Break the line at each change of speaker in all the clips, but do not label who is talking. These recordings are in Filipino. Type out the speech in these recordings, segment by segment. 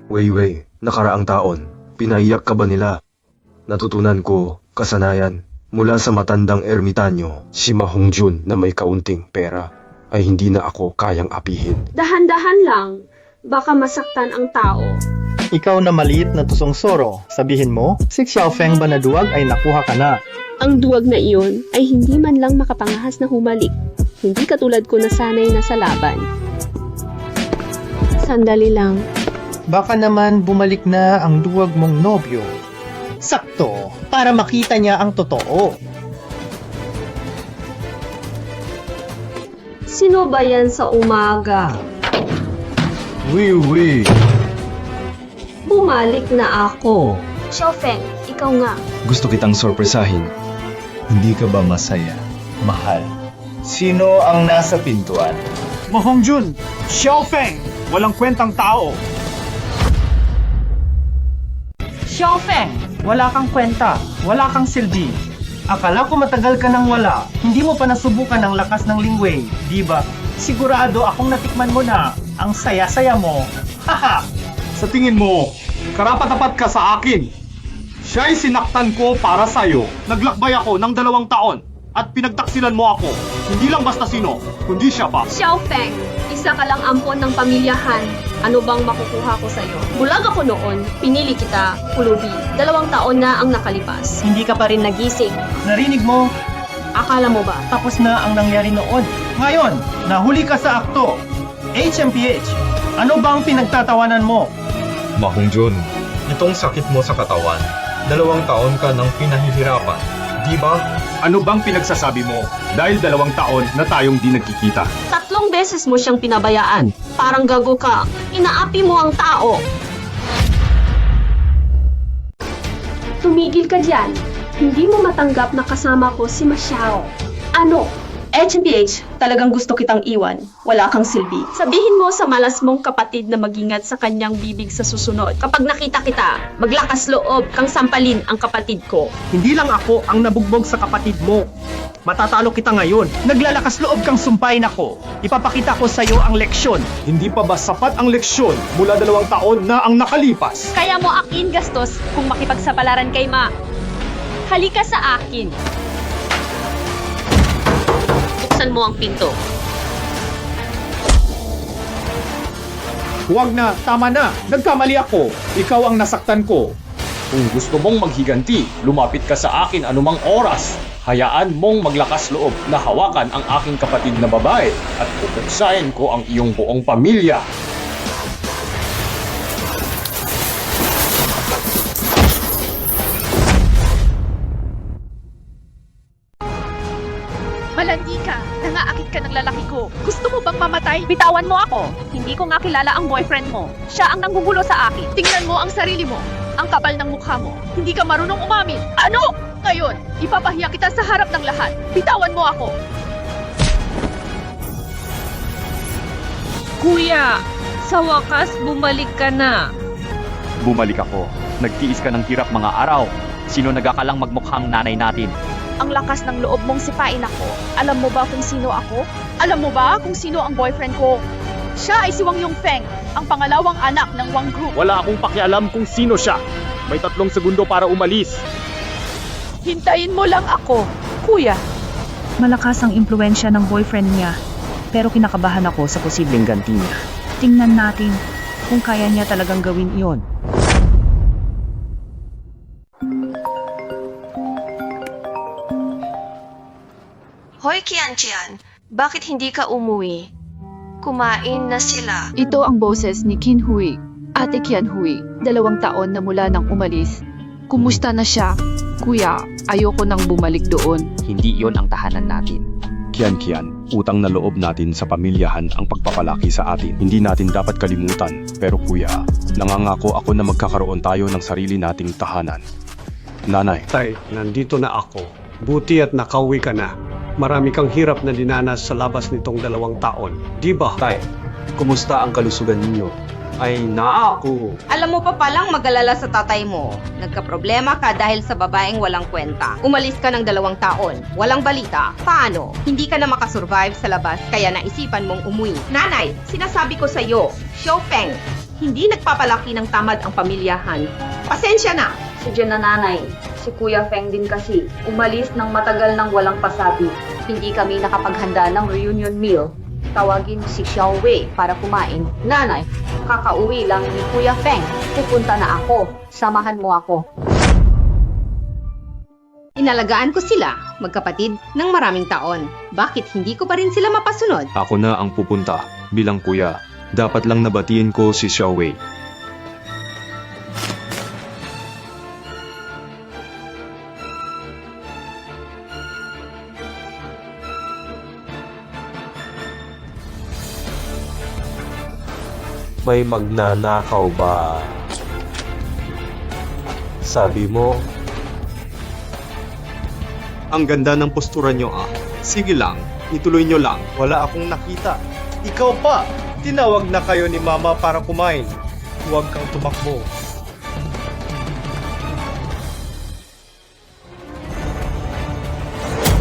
Weiwei, nakaraang taon, pinaiyak ka ba nila? Natutunan ko, kasanayan, mula sa matandang ermitanyo, si Ma Hongjun na may kaunting pera, ay hindi na ako kayang apihin.
Dahan-dahan lang, baka masaktan ang tao.
Ikaw na maliit na tusong soro, sabihin mo, si Xiaofeng ba na duwag ay nakuha ka na.
Ang duwag na iyon ay hindi man lang makapangahas na humalik. Hindi katulad ko na sanay na sa laban. Sandali lang.
Baka naman bumalik na ang duwag mong nobyo. Sakto, para makita niya ang totoo.
Sino ba yan sa umaga?
Weiwei,
Bumalik na ako. Xiaofeng, ikaw nga.
Gusto kitang sorpresahin. Hindi ka ba masaya, mahal? Sino ang nasa pintuan?
Ma Hongjun, Xiaofeng, walang kwentang tao.
Xiaofeng, wala kang kwenta, wala kang silbi. Akala ko matagal ka nang wala. Hindi mo pa nasubukan ang lakas ng Lingwei, di ba? Sigurado akong natikman mo na. Ang saya-saya mo. Haha!
Sa tingin mo, karapat-dapat ka sa akin. Siya'y sinaktan ko para sa'yo. Naglakbay ako ng 2 taon at pinagtaksilan mo ako. Hindi lang basta sino, kundi siya pa.
Xiaofeng, isa ka lang ampon ng pamilyahan. Ano bang makukuha ko sa'yo? Bulag ako noon, pinili kita, pulubi. 2 taon na ang nakalipas. Hindi ka pa rin nagising.
Narinig mo?
Akala mo ba?
Tapos na ang nangyari noon. Ngayon, nahuli ka sa akto. HMPH, ano bang pinagtatawanan mo?
Ma Hongjun, itong sakit mo sa katawan, 2 taon ka nang pinahihirapan, di ba?
Ano bang pinagsasabi mo? Dahil 2 taon na tayong di nagkikita.
3 beses mo siyang pinabayaan. Parang gago ka. Inaapi mo ang tao. Tumigil ka dyan. Hindi mo matanggap na kasama ko si Xiao. Ano? HMPH, talagang gusto kitang iwan. Wala kang silbi. Sabihin mo sa malas mong kapatid na magingat sa kanyang bibig sa susunod. Kapag nakita kita, maglakas loob kang sampalin ang kapatid ko.
Hindi lang ako ang nabugbog sa kapatid mo. Matatalo kita ngayon. Naglalakas loob kang sumpayin ako. Ipapakita ko sa iyo ang leksyon.
Hindi pa ba sapat ang leksyon mula 2 taon na ang nakalipas?
Kaya mo akin gastos kung makipagsapalaran kay Ma. Halika sa akin. Buksan mo ang pinto.
Huwag na, tama na. Nagkamali ako. Ikaw ang nasaktan ko. Kung gusto mong maghiganti, lumapit ka sa akin anumang oras. Hayaan mong maglakas loob na hawakan ang aking kapatid na babae at pupuksain ko ang iyong buong pamilya.
Malandi ka! Nangaakit ka ng lalaki ko! Gusto mo bang mamatay? Bitawan mo ako! Hindi ko nga kilala ang boyfriend mo. Siya ang nanggugulo sa akin. Tingnan mo ang sarili mo. Ang kapal ng mukha mo. Hindi ka marunong umamin. Ano? Ngayon, ipapahiya kita sa harap ng lahat. Bitawan mo ako!
Kuya, sa wakas bumalik ka na.
Bumalik ako. Nagtiis ka ng hirap mga araw. Sino nagakalang magmukhang nanay natin?
Ang lakas ng loob mong sipain ako. Alam mo ba kung sino ako? Alam mo ba kung sino ang boyfriend ko? Siya ay si Wang Yongfeng, ang pangalawang anak ng Wang Group.
Wala akong pakialam kung sino siya. May 3 segundo para umalis.
Hintayin mo lang ako, kuya.
Malakas ang impluensya ng boyfriend niya, pero kinakabahan ako sa posibleng ganti niya. Tingnan natin kung kaya niya talagang gawin iyon.
Hoy Qianqian, bakit hindi ka umuwi? Kumain na sila.
Ito ang boses ni Qin Hui. Ate Qian Hui, 2 taon na mula nang umalis. Kumusta na siya? Kuya, ayoko nang bumalik doon.
Hindi iyon ang tahanan natin.
Kian, utang na loob natin sa pamilyahan ang pagpapalaki sa atin. Hindi natin dapat kalimutan. Pero kuya, nangangako ako na magkakaroon tayo ng sarili nating tahanan. Nanay.
Tay, nandito na ako. Buti at nakauwi ka na. Marami kang hirap na dinanas sa labas nitong 2 taon. Di ba?
Tay, kumusta ang kalusugan ninyo? Ay, naako!
Alam mo pa palang mag-alala sa tatay mo. Nagkaproblema ka dahil sa babaeng walang kwenta. Umalis ka ng 2 taon. Walang balita. Paano? Hindi ka na makasurvive sa labas kaya naisipan mong umuwi. Nanay, sinasabi ko sa'yo, Xiaofeng, Hindi nagpapalaki ng tamad ang pamilyahan. Pasensya na!
Si Jen na nanay, si Kuya Feng din kasi, umalis ng matagal nang walang pasabi. Hindi kami nakapaghanda ng reunion meal. Tawagin si Xiao Wei para kumain. Nanay, kakauwi lang ni Kuya Feng. Pupunta na ako. Samahan mo ako.
Inalagaan ko sila, magkapatid, ng maraming taon. Bakit hindi ko pa rin sila mapasunod?
Ako na ang pupunta bilang kuya. Dapat lang nabatiin ko si Xiao Wei.
May magnanakaw ba? Sabi mo,
Ang ganda ng postura nyo ah. Sige lang, ituloy nyo lang. Wala akong nakita. Ikaw pa! Tinawag na kayo ni Mama para kumain. Huwag kang tumakbo.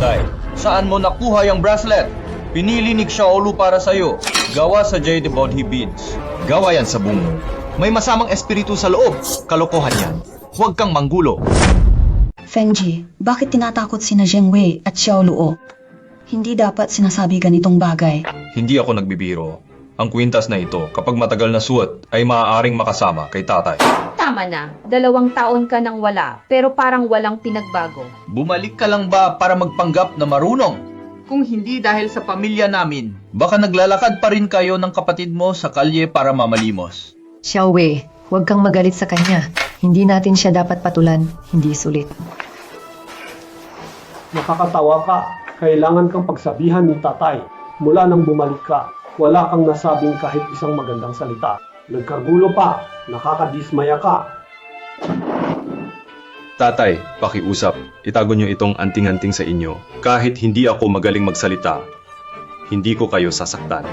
Tay, saan mo nakuha yung bracelet? Pinili ni Xiaolu para sa'yo. Gawa sa Jade Bodhi Beads. Gawa yan sa bungo. May masamang espiritu sa loob. Kalokohan yan. Huwag kang manggulo.
Fengji, bakit tinatakot sina Zheng Wei at Xiao Luo? Hindi dapat sinasabi ganitong bagay.
Hindi ako nagbibiro. Ang kwintas na ito, kapag matagal na suot, ay maaaring makasama kay tatay.
Tama na. 2 taon ka nang wala, pero parang walang pinagbago.
Bumalik ka lang ba para magpanggap na marunong? Kung hindi dahil sa pamilya namin, baka naglalakad pa rin kayo ng kapatid mo sa kalye para mamalimos.
Xiao Wei, huwag kang magalit sa kanya. Hindi natin siya dapat patulan, hindi sulit.
Nakakatawa ka. Kailangan kang pagsabihan ni tatay. Mula nang bumalik ka, wala kang nasabing kahit isang magandang salita. Nagkagulo pa. Nakakadismaya ka.
Tatay, pakiusap. Itago niyo itong anting-anting sa inyo. Kahit hindi ako magaling magsalita, hindi ko kayo sasaktan.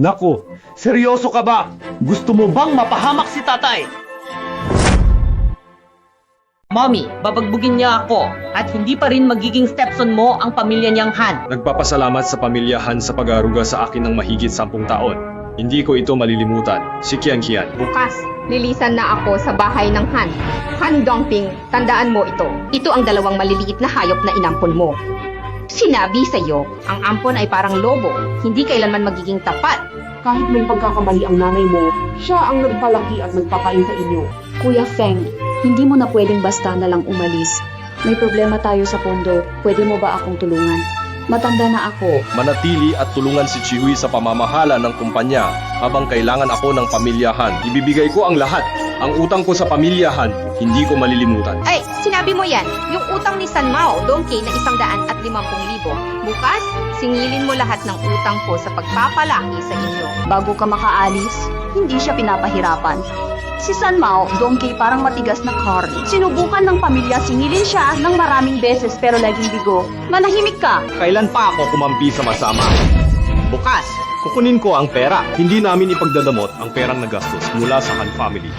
Naku, seryoso ka ba? Gusto mo bang mapahamak si tatay?
Mommy, babagbugin niya ako at hindi pa rin magiging stepson mo ang pamilya niyang Han.
Nagpapasalamat sa pamilya Han sa pag-aaruga sa akin ng mahigit 10 taon. Hindi ko ito malilimutan. Si Qian Qian.
Bukas, lilisan na ako sa bahay ng Han. Han Dongping, tandaan mo ito. Ito ang 2 maliliit na hayop na inampon mo. Sinabi sa'yo, ang ampon ay parang lobo, hindi kailanman magiging tapat.
Kahit may pagkakamali ang nanay mo, siya ang nagpalaki at nagpakain sa inyo.
Kuya Feng, hindi mo na pwedeng basta na lang umalis. May problema tayo sa pondo. Pwede mo ba akong tulungan? Matanda na ako.
manatili at tulungan si Chihui sa pamamahala ng kumpanya habang kailangan ako ng pamilyahan. Ibibigay ko ang lahat. Ang utang ko sa pamilyahan, hindi ko malilimutan.
Ay, sinabi mo yan. Yung utang ni San Mao, Donkey na 150,000. Bukas, singilin mo lahat ng utang ko sa pagpapalaki sa inyo.
Bago ka makaalis, hindi siya pinapahirapan. Si San Mao, Donkey parang matigas na karne. Sinubukan ng pamilya singilin siya ng maraming beses pero laging bigo. Manahimik ka!
Kailan pa ako kumampi sa masama? Bukas, kukunin ko ang pera. Hindi namin ipagdadamot ang perang nagastos mula sa Han family.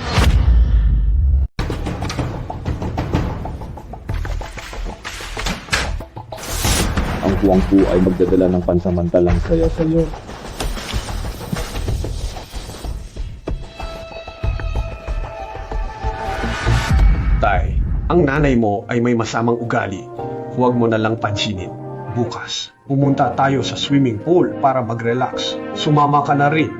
Ang Huangpu ay magdadala ng pansamantalang saya sa iyo.
Tay, ang nanay mo ay may masamang ugali. Huwag mo na lang pansinin. Bukas, pumunta tayo sa swimming pool para mag-relax. Sumama ka na rin.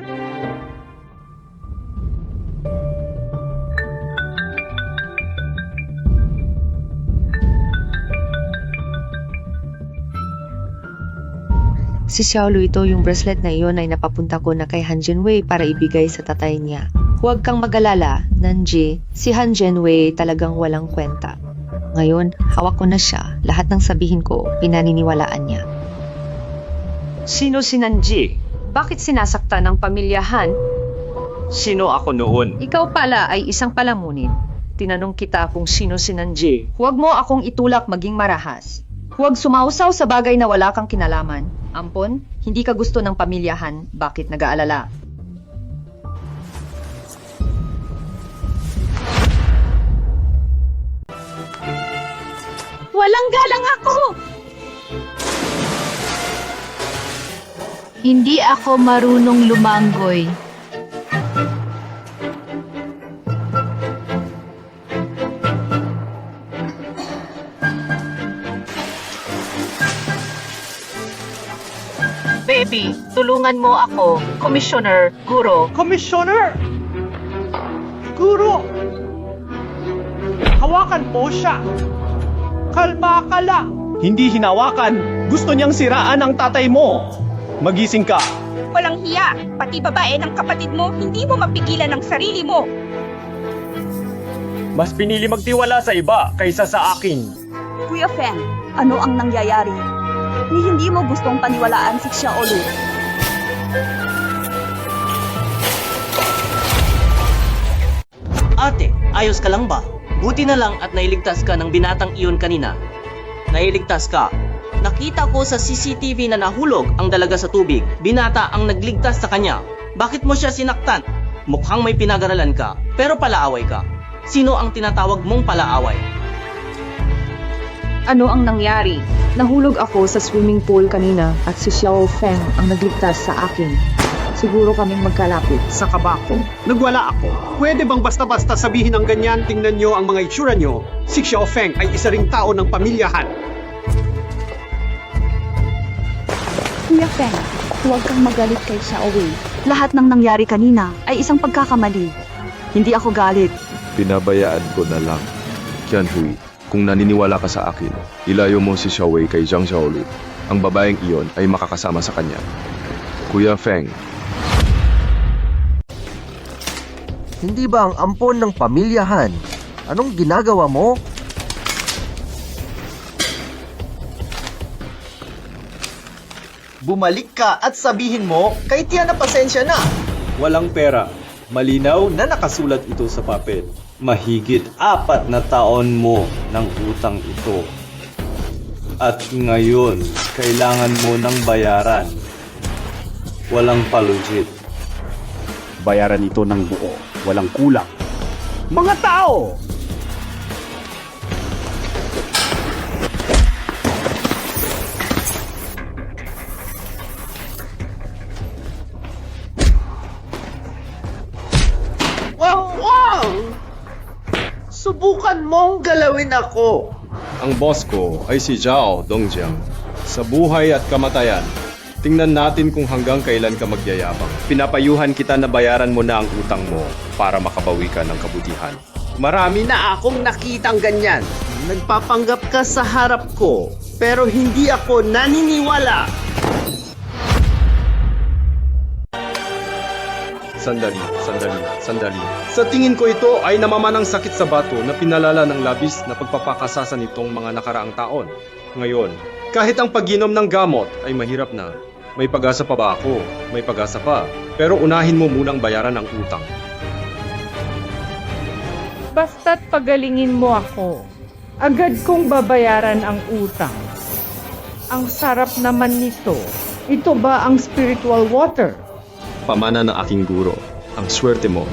Si Xiaolu ito, yung bracelet na iyon ay napapunta ko na kay Han Zhenwei para ibigay sa tatay niya. Huwag kang mag-alala, Nanji, si Han Zhenwei talagang walang kwenta. Ngayon, hawak ko na siya. Lahat ng sabihin ko, pinaniniwalaan niya.
Sino si Nanji?
Bakit sinasaktan ng pamilyahan?
Sino ako noon?
Ikaw pala ay isang palamunin. Tinanong kita kung sino si Nanji. Huwag mo akong itulak maging marahas. Huwag sumausaw sa bagay na wala kang kinalaman. Ampon, hindi ka gusto ng pamilyahan, bakit nag-aalala?
Walang galang ako!
Hindi ako marunong lumanggoy.
Tulungan mo ako, Commissioner Guro. Commissioner! Guro! Hawakan po siya! Kalma ka lang!
Hindi hinawakan. Gusto niyang siraan ang tatay mo. Magising ka.
Walang hiya! Pati babae ng kapatid mo, hindi mo mapigilan ang sarili mo!
Mas pinili magtiwala sa iba kaysa sa akin.
Kuya Feng, ano ang nangyayari? Ni hindi mo gustong paniwalaan si Xiaolu.
Ate, ayos ka lang ba? Buti na lang at nailigtas ka ng binatang iyon kanina. Nailigtas ka. Nakita ko sa CCTV na nahulog ang dalaga sa tubig. Binata ang nagligtas sa kanya. Bakit mo siya sinaktan? Mukhang may pinag-aralan ka, pero palaaway ka. Sino ang tinatawag mong palaaway?
Ano ang nangyari? Nahulog ako sa swimming pool kanina at si Xiao Feng ang nagligtas sa akin. Siguro kaming magkalapit.
Sa kabako, nagwala ako. Pwede bang basta-basta sabihin ang ganyan? Tingnan nyo ang mga itsura nyo. Si Xiao Feng ay isa ring tao ng pamilyahan.
Kuya Feng, huwag kang magalit kay Xiaowei. Lahat ng nangyari kanina ay isang pagkakamali. Hindi ako galit.
Pinabayaan ko na lang. Qianhui, kung naniniwala ka sa akin, ilayo mo si Xiaowei kay Zhang Xiaolu. Ang babaeng iyon ay makakasama sa kanya. Kuya Feng,
Hindi ba ang ampon ng pamilyahan? Anong ginagawa mo?
Bumalik ka at sabihin mo, kay Tiana pasensya na.
Walang pera. Malinaw na nakasulat ito sa papel. Mahigit 4 na taon mo ng utang ito. At ngayon, kailangan mo ng bayaran. Walang palugit.
Bayaran ito ng buo, walang kulang. Mga tao!
Wow! Subukan mong galawin ako.
Ang boss ko ay si Zhao Dongjiang. Sa buhay at kamatayan, tingnan natin kung hanggang kailan ka magyayabang. Pinapayuhan kita na bayaran mo na ang utang mo para makabawi ka ng kabutihan.
Marami na akong nakitang ganyan. Nagpapanggap ka sa harap ko, pero hindi ako naniniwala.
Sandali. Sa tingin ko ito ay namamanang sakit sa bato na pinalala ng labis na pagpapakasasa nitong mga nakaraang taon. Ngayon, kahit ang pag-inom ng gamot ay mahirap na. May pag-asa pa ba ako? May pag-asa pa. Pero unahin mo munang bayaran ang utang.
Basta't pagalingin mo ako. Agad kong babayaran ang utang. Ang sarap naman nito. Ito ba ang spiritual water?
Pamana ng aking guro. Ang swerte mo.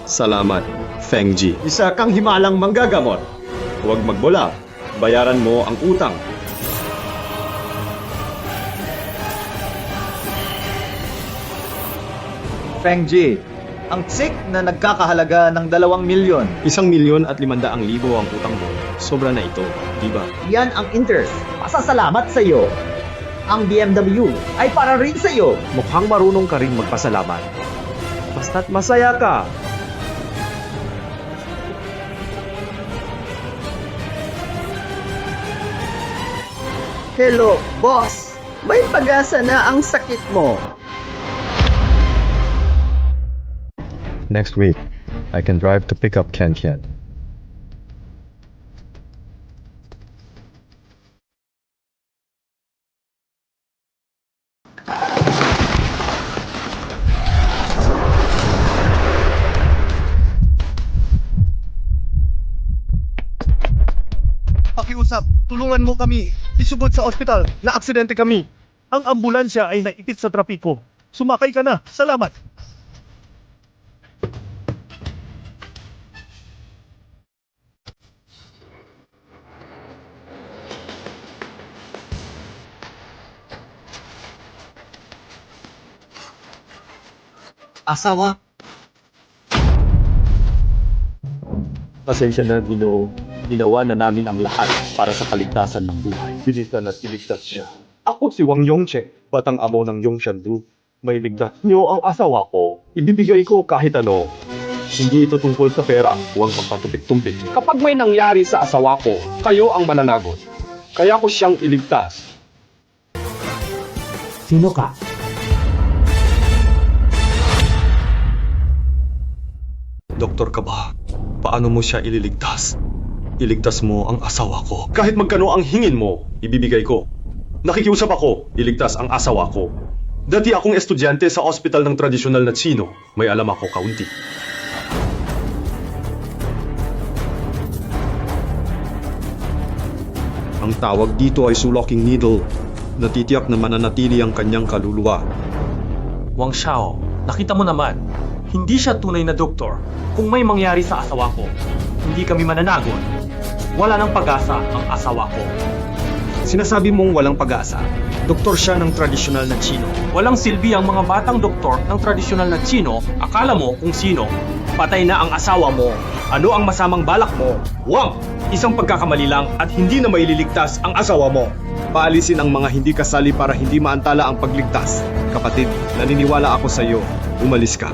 Salamat, Feng Ji.
Isa kang himalang manggagamot. Huwag magbula. Bayaran mo ang utang.
Feng Ji, ang tsik na nagkakahalaga ng 2 milyon.
1,500,000 ang utang mo. Sobra na ito, di ba?
Yan ang interest. Pasasalamat sa iyo. Ang BMW ay para rin sa iyo.
Mukhang marunong ka rin magpasalamat. Basta't masaya ka.
Hello, boss. May pag-asa na ang sakit mo.
next week, I can drive to pick up Ken Ken.
Pakiusap, tulungan mo kami. Isugod sa ospital. Na-aksidente kami. Ang ambulansya ay naipit sa trapiko. Sumakay ka na. Salamat.
Asawa?
Pasensya na, Ginoo. Ginawa na namin ang lahat para sa kaligtasan ng buhay.
Bilisan at iligtas siya. Ako si Wang Yongche, batang amo ng Yongshandu.
mailigtas niyo ang asawa ko. Ibibigay ko kahit ano. Hindi ito tungkol sa pera, huwag magpatumpik-tumpik. Kapag may nangyari sa asawa ko, kayo ang mananagot. Kaya ko siyang iligtas.
Sino ka?
Doktor ka ba? Paano mo siya ililigtas? Iligtas mo ang asawa ko. Kahit magkano ang hingin mo, ibibigay ko. Nakikiusap ako, iligtas ang asawa ko. Dati akong estudyante sa ospital ng tradisyonal na Tsino. May alam ako kaunti. Ang tawag dito ay sulocking needle. Natitiyak na mananatili ang kanyang kaluluwa.
Wang Xiao, nakita mo naman, hindi siya tunay na doktor. Kung may mangyari sa asawa ko, hindi kami mananagot. Wala nang pag-asa ang asawa ko.
Sinasabi mong walang pag-asa. Doktor siya ng tradisyonal na Tsino.
Walang silbi ang mga batang doktor ng tradisyonal na Tsino. Akala mo kung sino. Patay na ang asawa mo. Ano ang masamang balak mo?
Wang! Isang pagkakamali lang at hindi na maililigtas ang asawa mo. Paalisin ang mga hindi kasali para hindi maantala ang pagligtas. Kapatid, naniniwala ako sa iyo. Umalis ka.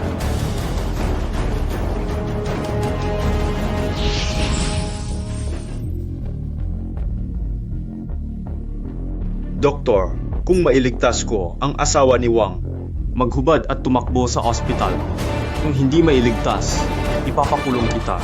Doktor, kung mailigtas ko ang asawa ni Wang,
Maghubad at tumakbo sa ospital. Kung hindi mailigtas, ipapakulong kita.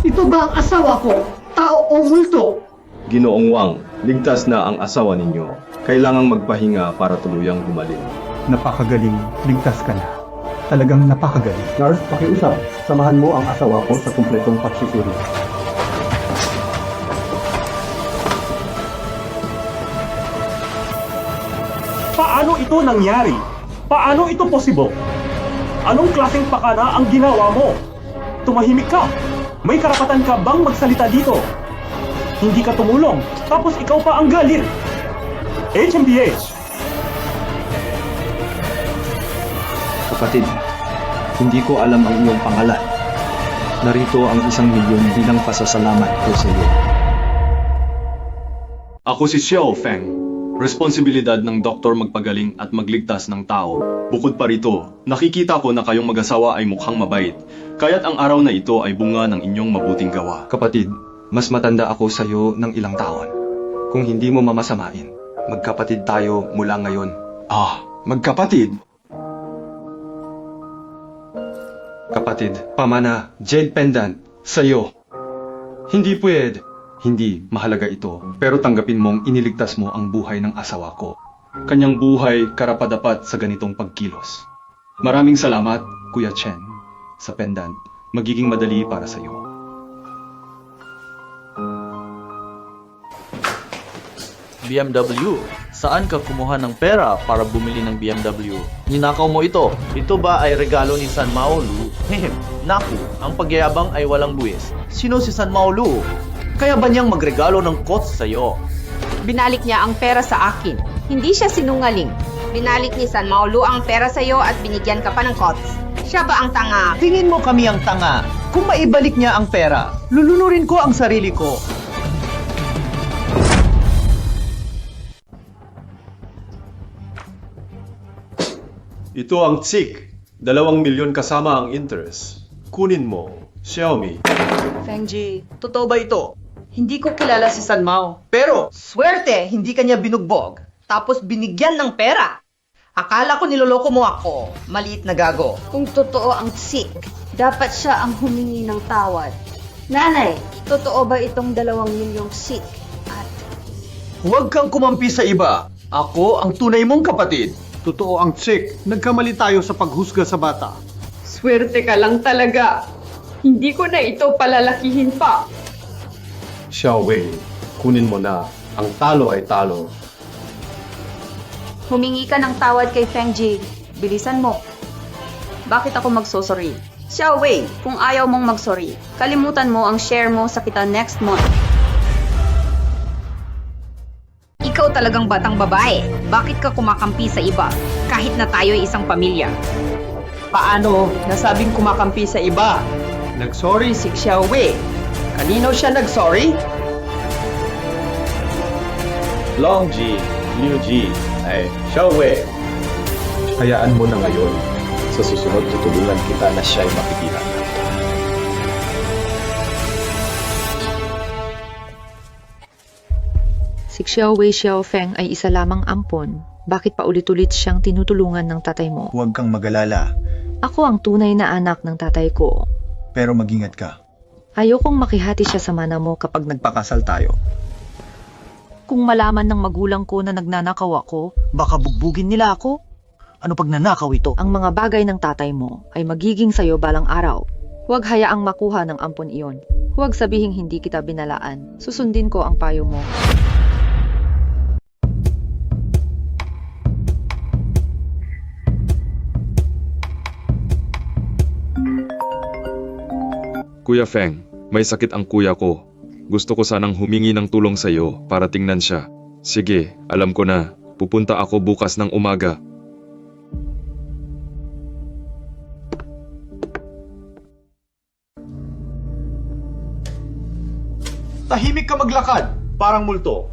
Ito ba ang asawa ko? Tao o multo?
Ginoong Wang, ligtas na ang asawa ninyo. Kailangang magpahinga para tuluyang gumaling.
Napakagaling, ligtas ka na. Talagang napakagaling.
Nurse, pakiusap. Samahan mo ang asawa ko sa kumpletong pagsusuri.
Paano ito nangyari? Paano ito possible? Anong klaseng pakana ang ginawa mo? Tumahimik ka! May karapatan ka bang magsalita dito? Hindi ka tumulong, tapos ikaw pa ang galit! HMPH!
Kapatid, hindi ko alam ang iyong pangalan. Narito ang 1,000,000 bilang pasasalamat ko sa iyo. Ako si Xiao Feng. Responsibilidad ng doktor magpagaling at magligtas ng tao. Bukod pa rito, nakikita ko na kayong mag-asawa ay mukhang mabait. Kaya't ang araw na ito ay bunga ng inyong mabuting gawa. Kapatid, mas matanda ako sa iyo ng ilang taon. Kung hindi mo mamasamain, magkapatid tayo mula ngayon. Magkapatid? Kapatid, pamana, jade pendant, sa'yo. Hindi pwede. Hindi mahalaga ito, pero tanggapin mong iniligtas mo ang buhay ng asawa ko. Kanyang buhay karapadapat sa ganitong pagkilos. Maraming salamat, Kuya Chen, sa pendant. Magiging madali para sa iyo.
BMW, saan ka kumuha ng pera para bumili ng BMW? Ninakaw mo ito. Ito ba ay regalo ni San Maolu? Naku, ang pagyayabang ay walang buwis. Sino si San Maolu? Kaya ba niyang magregalo ng kotse sa iyo?
Binalik niya ang pera sa akin. Hindi siya sinungaling. Binalik ni San Maolu ang pera sa iyo at binigyan ka pa ng kots. Siya ba ang tanga?
Tingin mo kami ang tanga. Kung maibalik niya ang pera, lulunurin ko ang sarili ko.
Ito ang tsik. 2,000,000 kasama ang interest. Kunin mo, Xiaomi.
Fengji, totoo ba ito? Hindi ko kilala si San Mao. Pero, swerte, hindi kanya binugbog. Tapos binigyan ng pera. Akala ko niloloko mo ako. Maliit na gago.
Kung totoo ang tsik, dapat siya ang humingi ng tawad. Nanay, totoo ba itong 2,000,000 tsik?
Huwag kang kumampi sa iba. Ako ang tunay mong kapatid.
Totoo ang tsik. Nagkamali tayo sa paghusga sa bata.
Swerte ka lang talaga. Hindi ko na ito palalakihin pa.
Xiao Wei, kunin mo na. Ang talo ay talo.
Humingi ka ng tawad kay Fengji. Bilisan mo. Bakit ako magsosorry? Xiao Wei, kung ayaw mong magsorry, kalimutan mo ang share mo sa kita next month.
Ikaw talagang batang babae. Bakit ka kumakampi sa iba? Kahit na tayo ay isang pamilya.
Paano nasabing kumakampi sa iba? Nagsorry si Xiao Wei. Kanino siya nagsorry?
Long Ji, Liu Ji, ay Xiao Wei. Hayaan mo na ngayon. Sa susunod, tutulungan kita na siya'y mapigilan.
Si Xiao Wei Xiaofeng ay isa lamang ampon. Bakit pa ulit-ulit siyang tinutulungan ng tatay mo?
Huwag kang mag-alala,
Ako ang tunay na anak ng tatay ko.
pero mag-ingat ka.
Ayokong makihati siya sa mana mo kapag
Nagpakasal tayo.
Kung malaman ng magulang ko na nagnanakaw ako, baka bugbugin nila ako. Ano pag nanakaw ito?
Ang mga bagay ng tatay mo ay magiging sayo balang araw. Huwag hayaang makuha ng ampon iyon. Huwag sabihing hindi kita binalaan. Susundin ko ang payo mo.
Kuya Feng, may sakit ang kuya ko. Gusto ko sanang humingi ng tulong sa iyo para tingnan siya. Sige, alam ko na. Pupunta ako bukas ng umaga.
Tahimik ka maglakad, parang multo.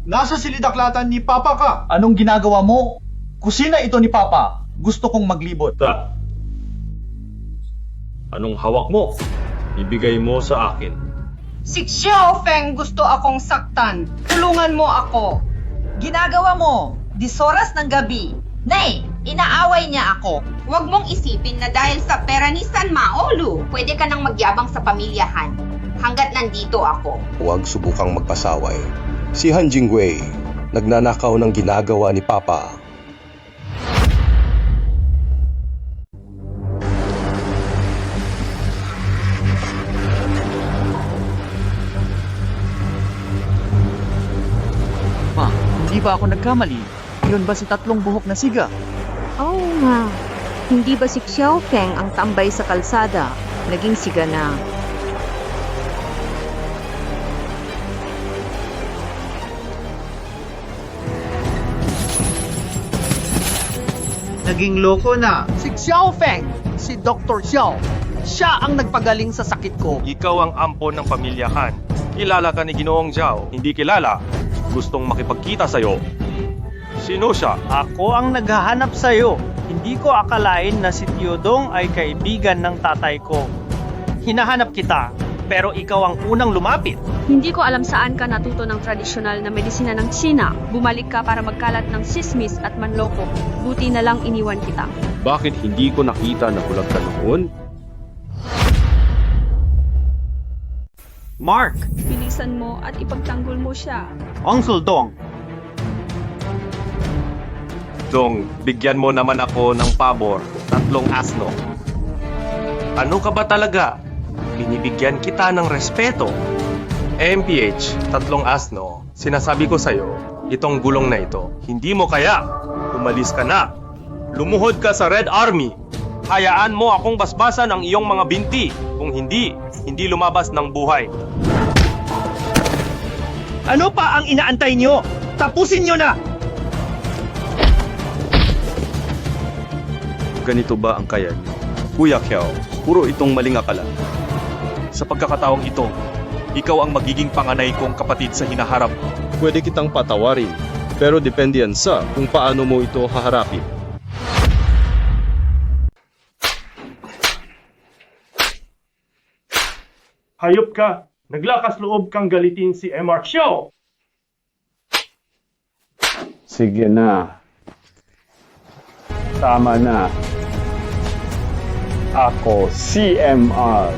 Nasa silidaklatan ni Papa ka.
Anong ginagawa mo? Kusina ito ni Papa. Gusto kong maglibot.
Anong hawak mo? Ibigay mo sa akin.
Si Xiao Feng gusto akong saktan. Tulungan mo ako. Ginagawa mo, 10 oras ng gabi.
Nay, inaaway niya ako. Huwag mong isipin na dahil sa pera ni San Maolu, pwede ka nang magyabang sa pamilyahan. Hanggat nandito ako.
Huwag subukang magpasaway. Si Han Jingwei, nagnanakaw ng ginagawa ni Papa.
Ma, hindi ba ako nagkamali? Yun ba si tatlong buhok na siga?
Oo nga. Hindi ba si Xiao Feng ang tambay sa kalsada? Naging siga na.
Naging loko na. Si Xiao Feng, si Dr. Xiao. Siya ang nagpagaling sa sakit ko.
Ikaw ang ampon ng pamilya Han. Kilala ka ni Ginoong Zhao. Hindi kilala. Gustong makipagkita sa'yo. Sino siya?
Ako ang naghahanap sa'yo. Hindi ko akalain na si Teodong ay kaibigan ng tatay ko. Hinahanap kita, pero ikaw ang unang lumapit.
Hindi ko alam saan ka natuto ng tradisyonal na medisina ng China. Bumalik ka para magkalat ng sismis at manloko. Buti na lang iniwan kita.
Bakit hindi ko nakita na bulag ka noon?
Mark!
Bilisan mo at ipagtanggol mo siya.
Uncle Dong!
Dong, bigyan mo naman ako ng pabor. 3 asno. Ano ka ba talaga? Binibigyan kita ng respeto. MPH, 3 asno. Sinasabi ko sa'yo, itong gulong na ito, hindi mo kaya. Umalis ka na. Lumuhod ka sa Red Army. Hayaan mo akong basbasan ang iyong mga binti. Kung hindi, hindi lumabas ng buhay.
Ano pa ang inaantay niyo? Tapusin niyo na!
Ganito ba ang kaya niyo? Kuya Kiao, puro itong maling akala. Sa pagkakataong ito, ikaw ang magiging panganay kong kapatid sa hinaharap. Pwede kitang patawarin, pero depende yan sa kung paano mo ito haharapin.
Hayop ka! Naglakas loob kang galitin si MR Xiao! Sige na. Tama na. Ako, CMR.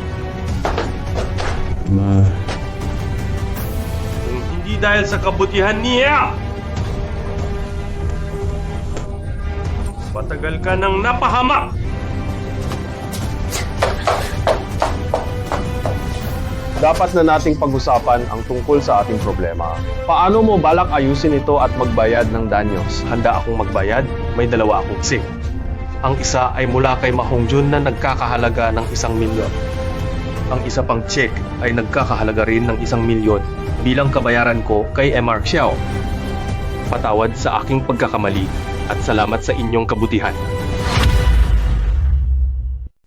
Kung hindi dahil sa kabutihan niya, matagal ka nang napahamak.
Dapat na nating pag-usapan ang tungkol sa ating problema. Paano mo balak ayusin ito at magbayad ng danyos?
Handa akong magbayad, may 2 akong SIM. Ang isa ay mula kay Ma Hongjun na nagkakahalaga ng 1 milyon. Ang isa pang check ay nagkakahalaga rin ng 1 milyon bilang kabayaran ko kay MR Xiao. Patawad sa aking pagkakamali at salamat sa inyong kabutihan.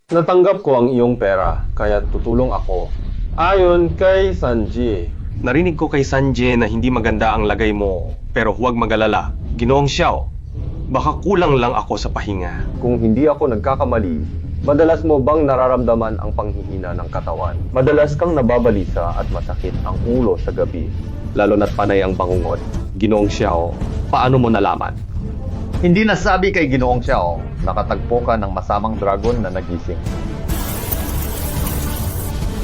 Natanggap ko ang iyong pera, kaya tutulong ako. Ayon kay Sanji. Narinig ko kay Sanji na hindi maganda ang lagay mo, pero huwag magalala. Ginoong Xiao, baka kulang lang ako sa pahinga. Kung hindi ako nagkakamali, madalas mo bang nararamdaman ang panghihina ng katawan? Madalas kang nababalisa at masakit ang ulo sa gabi, lalo na't panay ang bangungot. Ginoong Xiao, paano mo nalaman?
Hindi nasabi kay Ginoong Xiao, nakatagpo ka ng masamang dragon na nagising.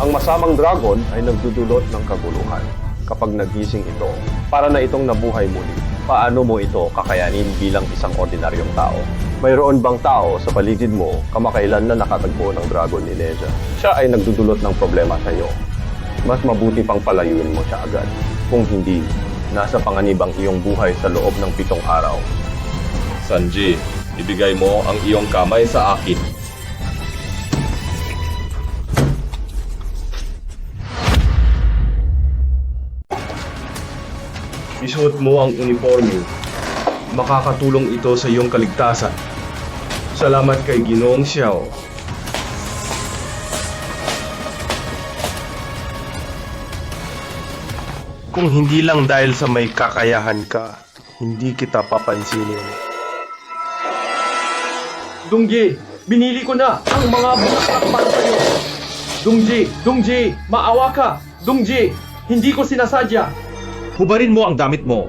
Ang masamang dragon ay nagdudulot ng kaguluhan. Kapag nagising ito, para na itong nabuhay muli. Paano mo ito kakayanin bilang isang ordinaryong tao? Mayroon bang tao sa paligid mo kamakailan na nakatagpo ng dragon ni Neja? Siya ay nagdudulot ng problema sa iyo. Mas mabuti pang palayuin mo siya agad. Kung hindi, nasa panganib ang iyong buhay sa loob ng 7 araw.
Sanji, ibigay mo ang iyong kamay sa akin.
Isuot mo ang uniforme. Makakatulong ito sa iyong kaligtasan. Salamat kay Ginoong Xiao. Kung hindi lang dahil sa may kakayahan ka, hindi kita papansinin.
Dungji, binili ko na ang mga bulaklak para sa'yo. Dungji, maawa ka. Dungji, hindi ko sinasadya.
Hubarin mo ang damit mo.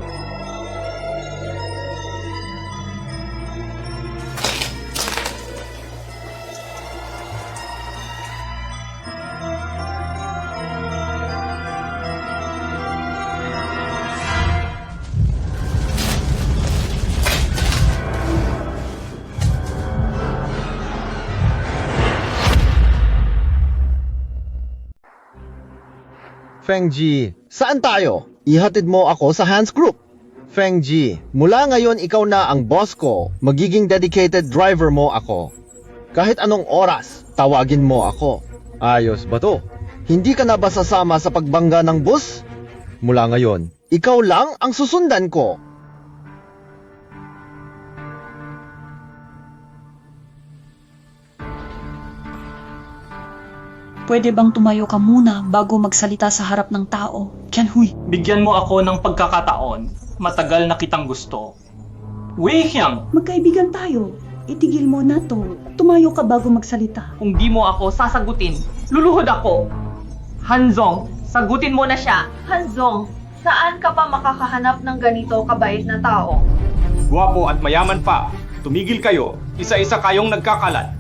Fengji, saan tayo? Ihatid mo ako sa Hans Group. Fengji, mula ngayon ikaw na ang boss ko. Magiging dedicated driver mo ako. Kahit anong oras, tawagin mo ako. Ayos ba to? Hindi ka na ba sasama sa pagbangga ng bus? Mula ngayon, ikaw lang ang susundan ko.
Pwede bang tumayo ka muna bago magsalita sa harap ng tao? Qianhui.
Bigyan mo ako ng pagkakataon. Matagal na kitang gusto. Wei Qiang,
Magkaibigan tayo. Itigil mo na to. Tumayo ka bago magsalita.
kung di mo ako sasagutin, luluhod ako. Hanzong, sagutin mo na siya.
Hanzong, saan ka pa makakahanap ng ganito kabait na tao?
Guwapo at mayaman pa. Tumigil kayo. Isa-isa kayong nagkakalat.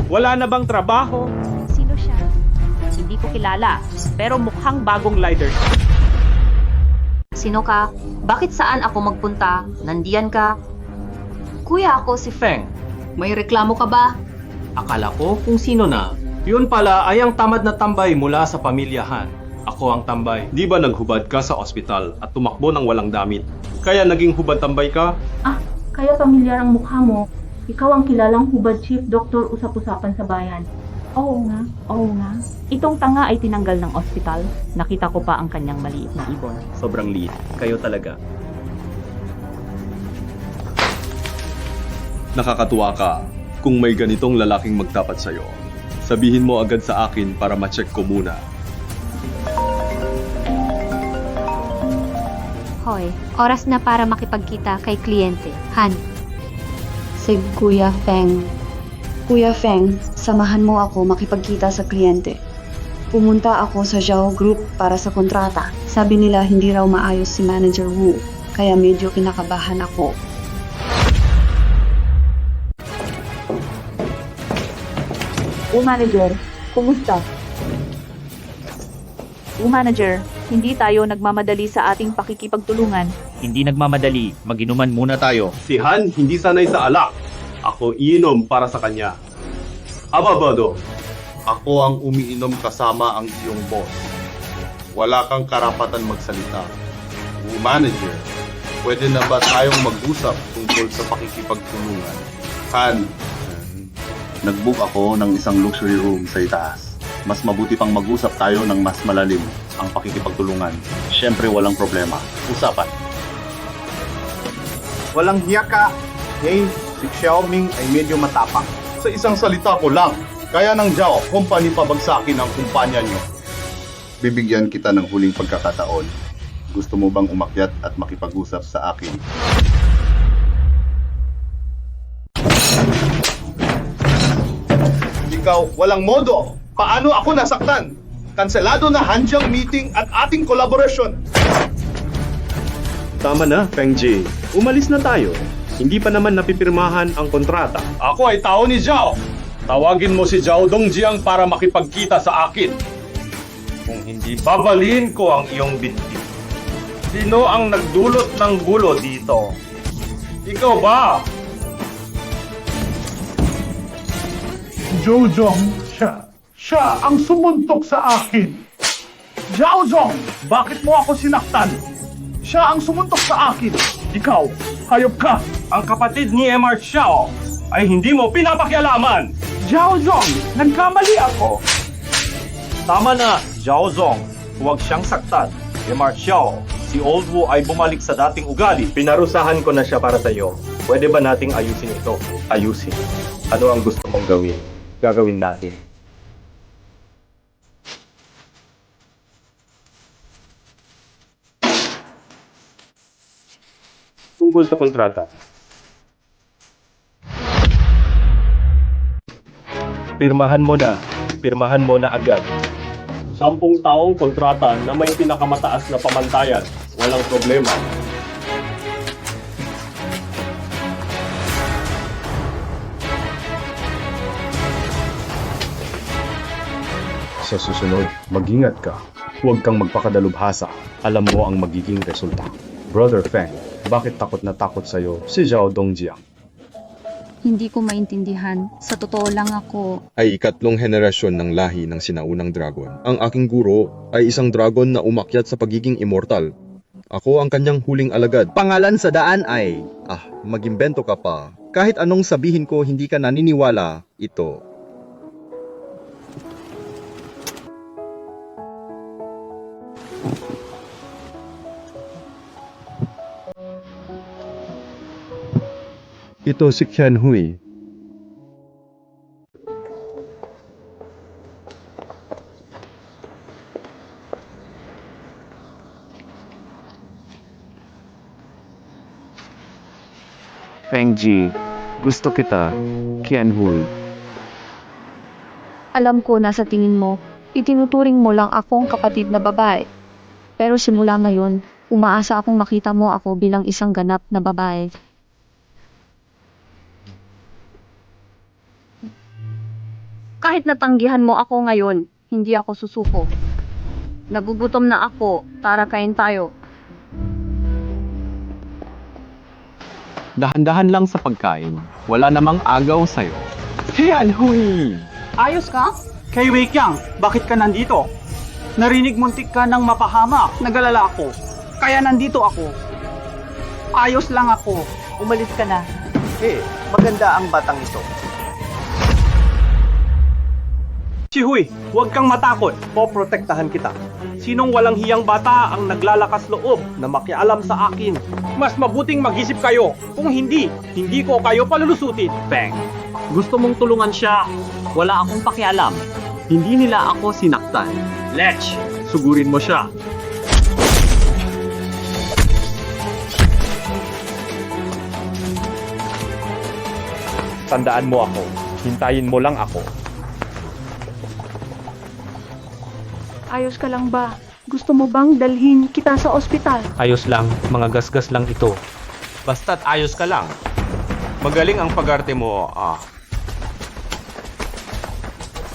Wala na bang trabaho?
Sino siya? Hindi ko kilala, pero mukhang bagong
leader.
Sino ka? Bakit saan ako magpunta? Nandiyan ka? Kuya, ako si
Feng.
May reklamo ka ba?
Akala ko kung sino na. Yun pala ay ang tamad na tambay mula sa pamilyahan. Ako ang tambay.
Di ba naghubad ka sa ospital at tumakbo ng walang damit? Kaya naging hubad tambay ka?
Ah, kaya pamilyar ang mukha mo. Ikaw ang kilalang hubad chief doktor usap-usapan sa bayan. Oo nga. Itong tanga ay tinanggal ng ospital. Nakita ko pa ang kanyang maliit na ibon.
Sobrang liit. Kayo talaga. Nakakatuwa ka kung may ganitong lalaking magtapat sa'yo. Sabihin mo agad sa akin para ma-check ko muna.
Hoy, oras na para makipagkita kay kliyente. Han.
Si Kuya Feng. Kuya Feng, samahan mo ako makipagkita sa kliyente. Pumunta ako sa Zhao Group para sa kontrata. Sabi nila hindi raw maayos si Manager Wu, kaya medyo kinakabahan ako.
Manager, kumusta? Manager, hindi tayo nagmamadali sa ating pakikipagtulungan.
Hindi nagmamadali, maginuman muna tayo.
Si Han hindi sanay sa alak. Ako iinom para sa kanya. Ababado.
Ako ang umiinom kasama ang iyong boss. Wala kang karapatan magsalita. Manager, pwede na ba tayong mag-usap tungkol sa pakikipagtulungan? Han, nag-book ako ng isang luxury room sa itaas. Mas mabuti pang mag-usap tayo ng mas malalim ang pakikipagtulungan. Siyempre walang problema. Usapan.
Walang hiya ka. Hey, si Xiaoming ay medyo matapang.
Sa isang salita ko lang, Kaya ng Zhao Company pabagsakin ang kumpanya niyo. Bibigyan kita ng huling pagkakataon. Gusto mo bang umakyat at makipag-usap sa akin? Ikaw, walang modo! Paano ako nasaktan? Kanselado na Hanjiang meeting at ating collaboration.
Tama na, Feng Ji. Umalis na tayo. Hindi pa naman napipirmahan ang kontrata.
Ako ay tao ni Zhao. Tawagin mo si Zhao Dongjiang para makipagkita sa akin. Kung hindi, babalin ko ang iyong binti. Sino ang nagdulot ng gulo dito? Ikaw ba?
Zhou-Zong, siya ang sumuntok sa akin. Zhao-Zong, bakit mo ako sinaktan? Siya ang sumuntok sa akin. Ikaw, hayop ka.
Ang kapatid ni MR Xiao ay hindi mo pinapakialaman.
Zhao-Zong, nagkamali ako.
Tama na, Zhao Zong. Huwag siyang saktan. MR Xiao, si Old Wu ay bumalik sa dating ugali.
Pinarusahan ko na siya para sa iyo. Pwede ba nating ayusin ito? Ayusin. Ano ang gusto mong gawin? Gagawin natin. Tungkol sa kontrata. Pirmahan mo na. Pirmahan mo na agad. 10 taong kontrata na may pinakamataas na pamantayan. Walang problema.
Sa susunod, mag-ingat ka. Huwag kang magpakadalubhasa. Alam mo ang magiging resulta. Brother Feng, bakit takot na takot sa'yo si Zhao Dongjiang?
Hindi ko maintindihan. Sa totoo lang ako.
Ay ikatlong henerasyon ng lahi ng sinaunang dragon. Ang aking guro ay isang dragon na umakyat sa pagiging immortal. Ako ang kanyang huling alagad.
Pangalan sa daan ay...
Mag-imbento ka pa. Kahit anong sabihin ko, hindi ka naniniwala. Ito. Ito si Qian Hui.
Feng Ji, gusto kita, Qian Hui.
Alam ko na sa tingin mo, itinuturing mo lang akong kapatid na babae. Pero simula ngayon, umaasa akong makita mo ako bilang isang ganap na babae. Kahit natanggihan mo ako ngayon, hindi ako susuko. Nagugutom na ako, tara kain tayo.
Dahan-dahan lang sa pagkain. Wala namang agaw sa'yo.
Qian Hui! Ayos ka? Kay Wei Qiang, bakit ka nandito? Narinig muntik ka ng mapahamak. Nagalala ako. Kaya nandito ako. Ayos lang ako. Umalis ka na. Maganda ang batang ito. Si Hui, huwag kang matakot. Poprotektahan kita. Sinong walang hiyang bata ang naglalakas loob na makialam sa akin? Mas mabuting mag-isip kayo. Kung hindi, hindi ko kayo palulusutin.
Feng, gusto mong tulungan siya. Wala akong pakialam. Hindi nila ako sinaktan.
Lech, sugurin mo siya.
Tandaan mo ako. Hintayin mo lang ako.
Ayos ka lang ba? Gusto mo bang dalhin kita sa ospital?
Ayos lang, mga gasgas lang ito.
Basta't ayos ka lang. Magaling ang pag-arte mo,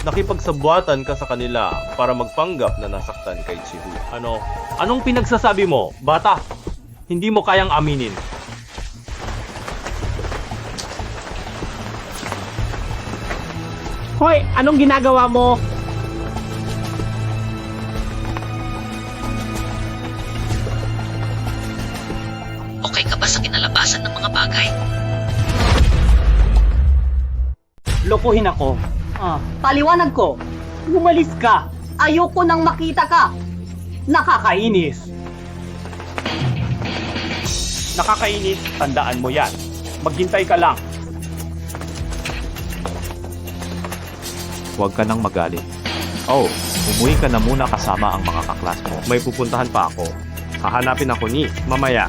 Nakipagsabuatan ka sa kanila para magpanggap na nasaktan kay Chihu. Anong pinagsasabi mo, bata? Hindi mo kayang aminin.
Hoy, anong ginagawa mo?
Okay ka ba sa kinalabasan ng mga bagay?
Lokohin ako. Paliwanag ko. Umalis ka. Ayoko nang makita ka. Nakakainis. Nakakainis, tandaan mo yan. Maghintay ka lang.
Huwag ka nang magalit. Oh, umuwi ka na muna kasama ang mga kaklas mo.
May pupuntahan pa ako. Hahanapin ako ni mamaya.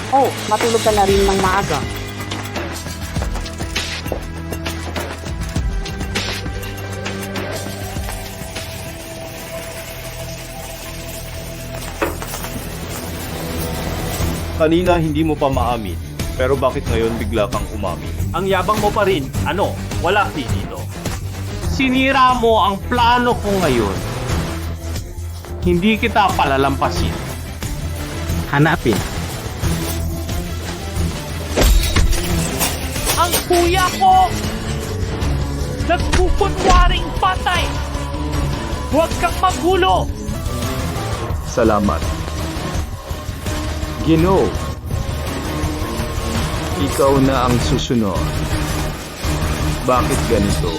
Oh, matulog ka na rin ng maaga.
Kanina hindi mo pa maamin. Pero bakit ngayon bigla kang umamin?
Ang yabang mo pa rin. Ano? Wala dito. Sinira mo ang plano ko ngayon. Hindi kita palalampasin.
Hanapin.
Ang kuya ko! Nagkukunwaring patay! Huwag kang magulo!
Salamat. Ginoo. Ikaw na ang susunod. Bakit ganito?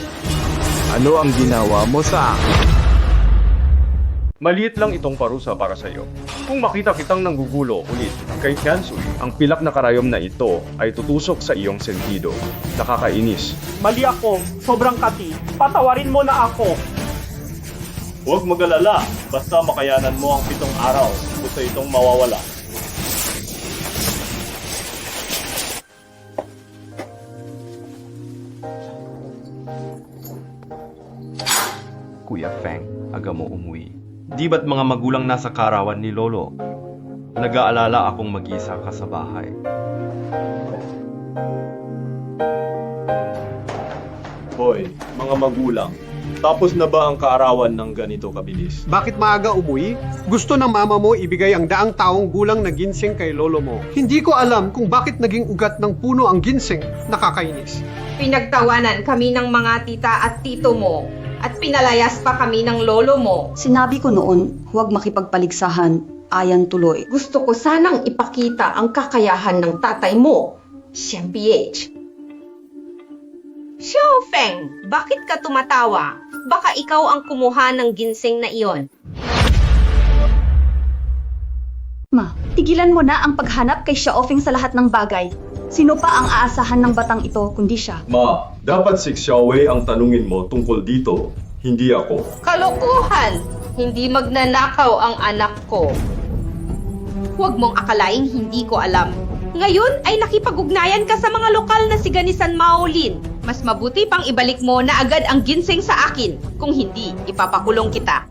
Ano ang ginawa mo sa akin? Maliit lang itong parusa para sa iyo. Kung makita kitang nanggugulo ulit kay Tiansui, ang pilak na karayom na ito ay tutusok sa iyong sentido. Nakakainis.
Mali ako. Sobrang kati. Patawarin mo na ako.
Huwag mag-alala. Basta makayanan mo ang 7 araw. Gusto itong mawawala.
Kuya Feng, aga mo umuwi. Di ba't mga magulang nasa karawan ni Lolo? Nag-aalala akong mag-isa ka sa bahay.
Hoy, mga magulang. Tapos na ba ang kaarawan ng ganito kabilis?
Bakit maaga umuwi? Gusto ng mama mo ibigay ang daang taong gulang na ginseng kay lolo mo. Hindi ko alam kung bakit naging ugat ng puno ang ginseng. Nakakainis.
Pinagtawanan kami ng mga tita at tito mo. At pinalayas pa kami ng lolo mo.
Sinabi ko noon, huwag makipagpaligsahan. Ayan tuloy.
Gusto ko sanang ipakita ang kakayahan ng tatay mo, siyang PH. Xiao Feng, bakit ka tumatawa? Baka ikaw ang kumuha ng ginseng na iyon.
Ma, tigilan mo na ang paghanap kay Xiaofeng sa lahat ng bagay. Sino pa ang aasahan ng batang ito kundi siya?
Ma, dapat si Xiaowei ang tanungin mo tungkol dito, hindi ako.
Kalokohan! Hindi magnanakaw ang anak ko. Huwag mong akalaing hindi ko alam. Ngayon ay nakipag-ugnayan ka sa mga lokal na siganisan Maolin. Mas mabuti pang ibalik mo na agad ang ginseng sa akin. Kung hindi, ipapakulong kita.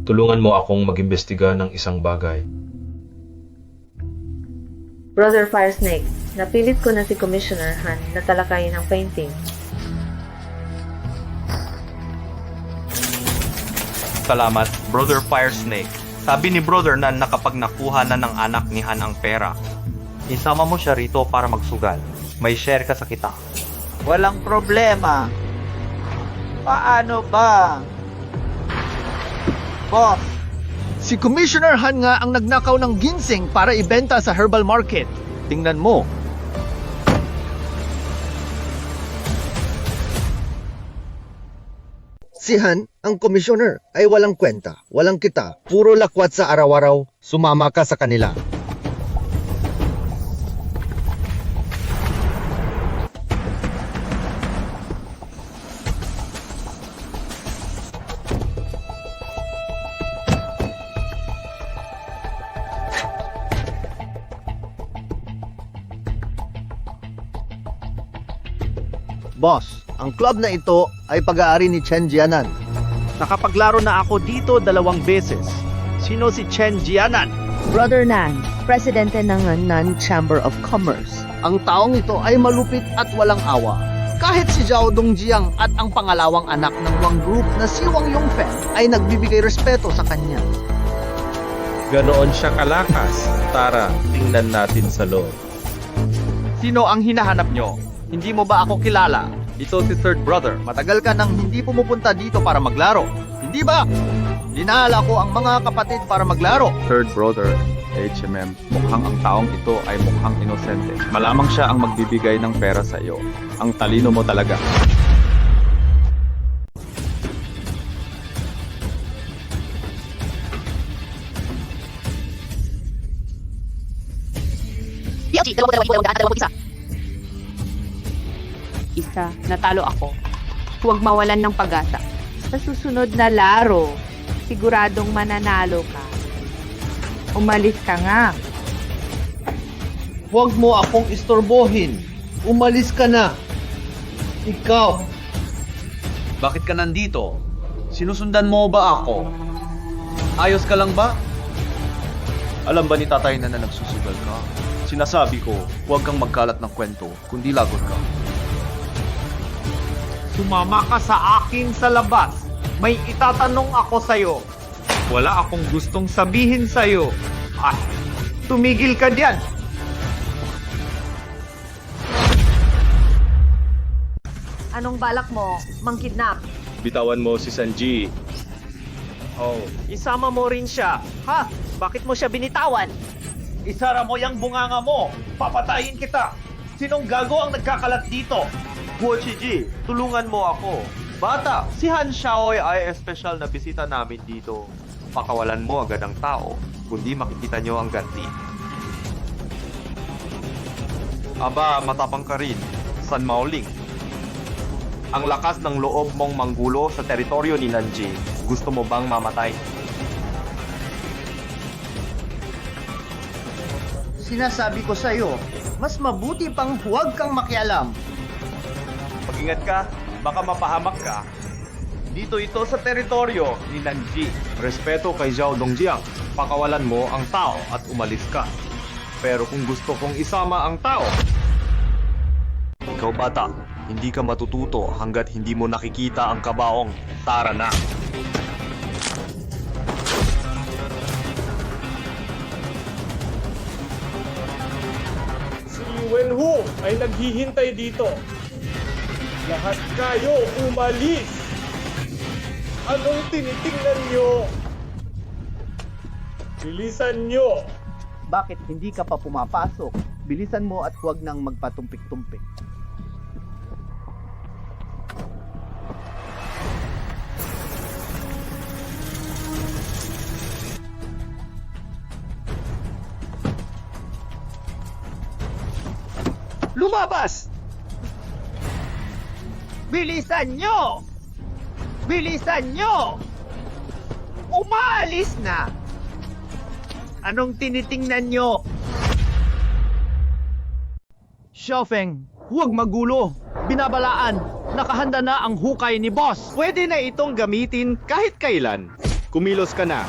Tulungan mo akong mag-imbestiga ng isang bagay.
Brother Firesnake, napilit ko na si Commissioner Han na talakayin ang painting.
Salamat, Brother Firesnake. Sabi ni Brother Nan na kapag nakuha na ng anak ni Han ang pera, isama mo siya rito para magsugal. May share ka sa kita.
Walang problema. Paano ba? Boss, si Commissioner Han nga ang nagnakaw ng ginseng para ibenta sa herbal market. Tingnan mo.
Si Han, ang commissioner, ay walang kwenta, walang kita, puro lakwat sa araw-araw, sumama ka sa kanila. Boss, ang club na ito ay pag-aari ni Chen Jianan.
Nakapaglaro na ako dito 2 beses. Sino si Chen Jianan?
Brother Nan, presidente ng Nan Chamber of Commerce.
Ang taong ito ay malupit at walang awa. Kahit si Zhao Dongjiang at ang pangalawang anak ng Wang Group na si Wang Yongfen ay nagbibigay respeto sa kanya.
Ganoon siya kalakas. Tara, tingnan natin sa loob.
Sino ang hinahanap nyo? Hindi mo ba ako kilala?
Ito si Third Brother.
Matagal ka nang hindi pumupunta dito para maglaro. Hindi ba? Dinala ko ang mga kapatid para maglaro.
Third Brother, HMM, mukhang ang taong ito ay mukhang inosente. Malamang siya ang magbibigay ng pera sa iyo. Ang talino mo talaga.
PLG, 2 isa.
pag-asa. Natalo ako. Huwag mawalan ng pag-asa. Sa susunod na laro, siguradong mananalo ka. Umalis ka nga.
Huwag mo akong istorbohin. Umalis ka na. Ikaw.
Bakit ka nandito? Sinusundan mo ba ako? Ayos ka lang ba? Alam ba ni tatay na nagsusugal ka? Sinasabi ko, huwag kang magkalat ng kwento, kundi lagot ka.
Sumama ka sa akin sa labas. May itatanong ako sa'yo. Wala akong gustong sabihin sa'yo. Ah, tumigil ka diyan.
Anong balak mo? Mangkidnap?
Bitawan mo si Sanji.
Oh, isama mo rin siya. Ha? Bakit mo siya binitawan? Isara mo yung bunganga mo. Papatayin kita. Sinong gago ang nagkakalat dito?
Guo Chiji, tulungan mo ako. Bata, si Han Xiaoy ay espesyal na bisita namin dito. Pakawalan mo agad ang tao, kundi makikita nyo ang ganti. Aba, matapang ka rin. San Maoling. Ang lakas ng loob mong manggulo sa teritoryo ni Nanji. Gusto mo bang mamatay?
Sinasabi ko sa'yo, mas mabuti pang huwag kang makialam.
Mag-ingat ka, baka mapahamak ka. Dito ito sa teritoryo ni Nanji. Respeto kay Zhao Dongjiang. Pakawalan mo ang tao at umalis ka. Pero kung gusto kong isama ang tao, ikaw bata, hindi ka matututo hanggat hindi mo nakikita ang kabaong. Tara na!
Si Wenhu ay naghihintay dito. Lahat kayo umalis! Anong tinitingnan nyo? Bilisan nyo!
Bakit hindi ka pa pumapasok? Bilisan mo at huwag nang magpatumpik-tumpik.
Lumabas! Bilisan nyo! Bilisan nyo! Umaalis na! Anong tinitingnan nyo?
Xiaofeng, huwag magulo. Binabalaan. Nakahanda na ang hukay ni boss.
Pwede na itong gamitin kahit kailan. Kumilos ka na.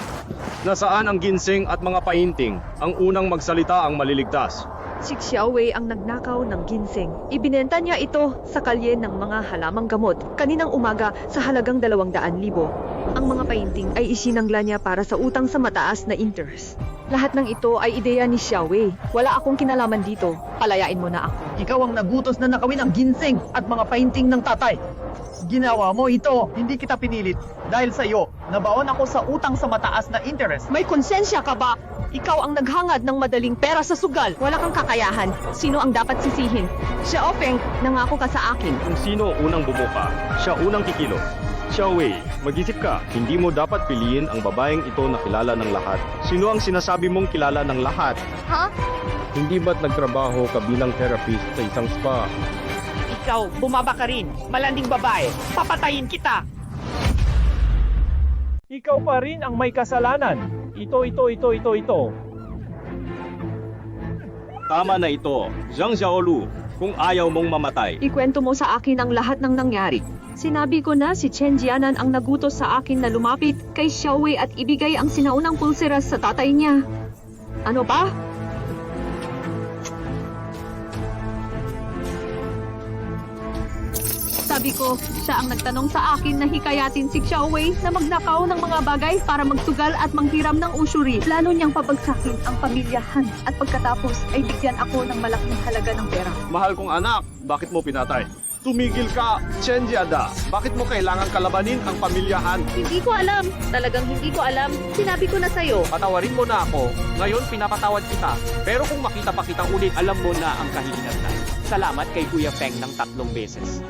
Nasaan ang ginseng at mga painting? Ang unang magsalita ang maliligtas.
Si Xiaowei ang nagnakaw ng ginseng. Ibinenta niya ito sa kalye ng mga halamang gamot kaninang umaga sa halagang 200,000. Ang mga painting ay isinangla niya para sa utang sa mataas na interest. Lahat ng ito ay ideya ni Xiaowei. Wala akong kinalaman dito. Palayain mo na ako.
Ikaw ang nagutos na nakawin ang ginseng at mga painting ng tatay. Ginawa mo ito, hindi kita pinilit. Dahil sa iyo, nabaon ako sa utang sa mataas na interest.
May konsensya ka ba? Ikaw ang naghangad ng madaling pera sa sugal. Wala kang kakayahan. Sino ang dapat sisihin? Xiaofeng, nangako ka sa akin.
Kung sino unang bumuka, siya unang kikilos. Xiaowei, mag-isip ka. Hindi mo dapat piliin ang babaeng ito na kilala ng lahat. Sino ang sinasabi mong kilala ng lahat?
Ha?
Hindi ba't nagtrabaho ka bilang therapist sa isang spa?
Ikaw, bumaba ka rin. Malanding babae. Papatayin kita.
Ikaw pa rin ang may kasalanan. Ito. Tama na ito, Zhang Xiaolu, kung ayaw mong mamatay.
Ikwento mo sa akin ang lahat ng nangyari. Sinabi ko na si Chen Jianan ang nagutos sa akin na lumapit kay Xiaowei at ibigay ang sinaunang pulseras sa tatay niya. Ano pa? Sabi ko, siya ang nagtanong sa akin na hikayatin si Xiaowei na magnakaw ng mga bagay para magsugal at manghiram ng usyuri. Plano niyang pabagsakin ang pamilyahan at pagkatapos ay bigyan ako ng malaking halaga ng pera.
Mahal kong anak, bakit mo pinatay? Tumigil ka, Chen Jiada. Bakit mo kailangan kalabanin ang pamilyahan?
Hindi ko alam. Talagang hindi ko alam. Sinabi ko na sa'yo.
Patawarin mo na ako. Ngayon pinapatawad kita. Pero kung makita pa kita ulit, alam mo na ang kahihinatnan. Salamat kay Kuya Feng ng 3 beses.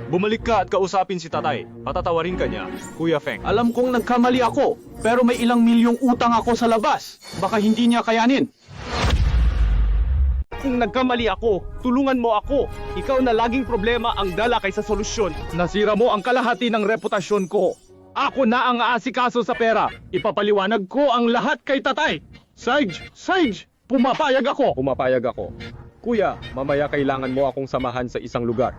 Bumalik ka at kausapin si tatay. Patatawarin ka niya, Kuya Feng.
Alam kong nagkamali ako, pero may ilang milyong utang ako sa labas. Baka hindi niya kayanin.
Kung nagkamali ako, tulungan mo ako. Ikaw na laging problema ang dala kaysa solusyon. Nasira mo ang kalahati ng reputasyon ko. Ako na ang aasikaso sa pera. Ipapaliwanag ko ang lahat kay tatay. Sage! Pumapayag ako!
Pumapayag ako. Kuya, mamaya kailangan mo akong samahan sa isang lugar.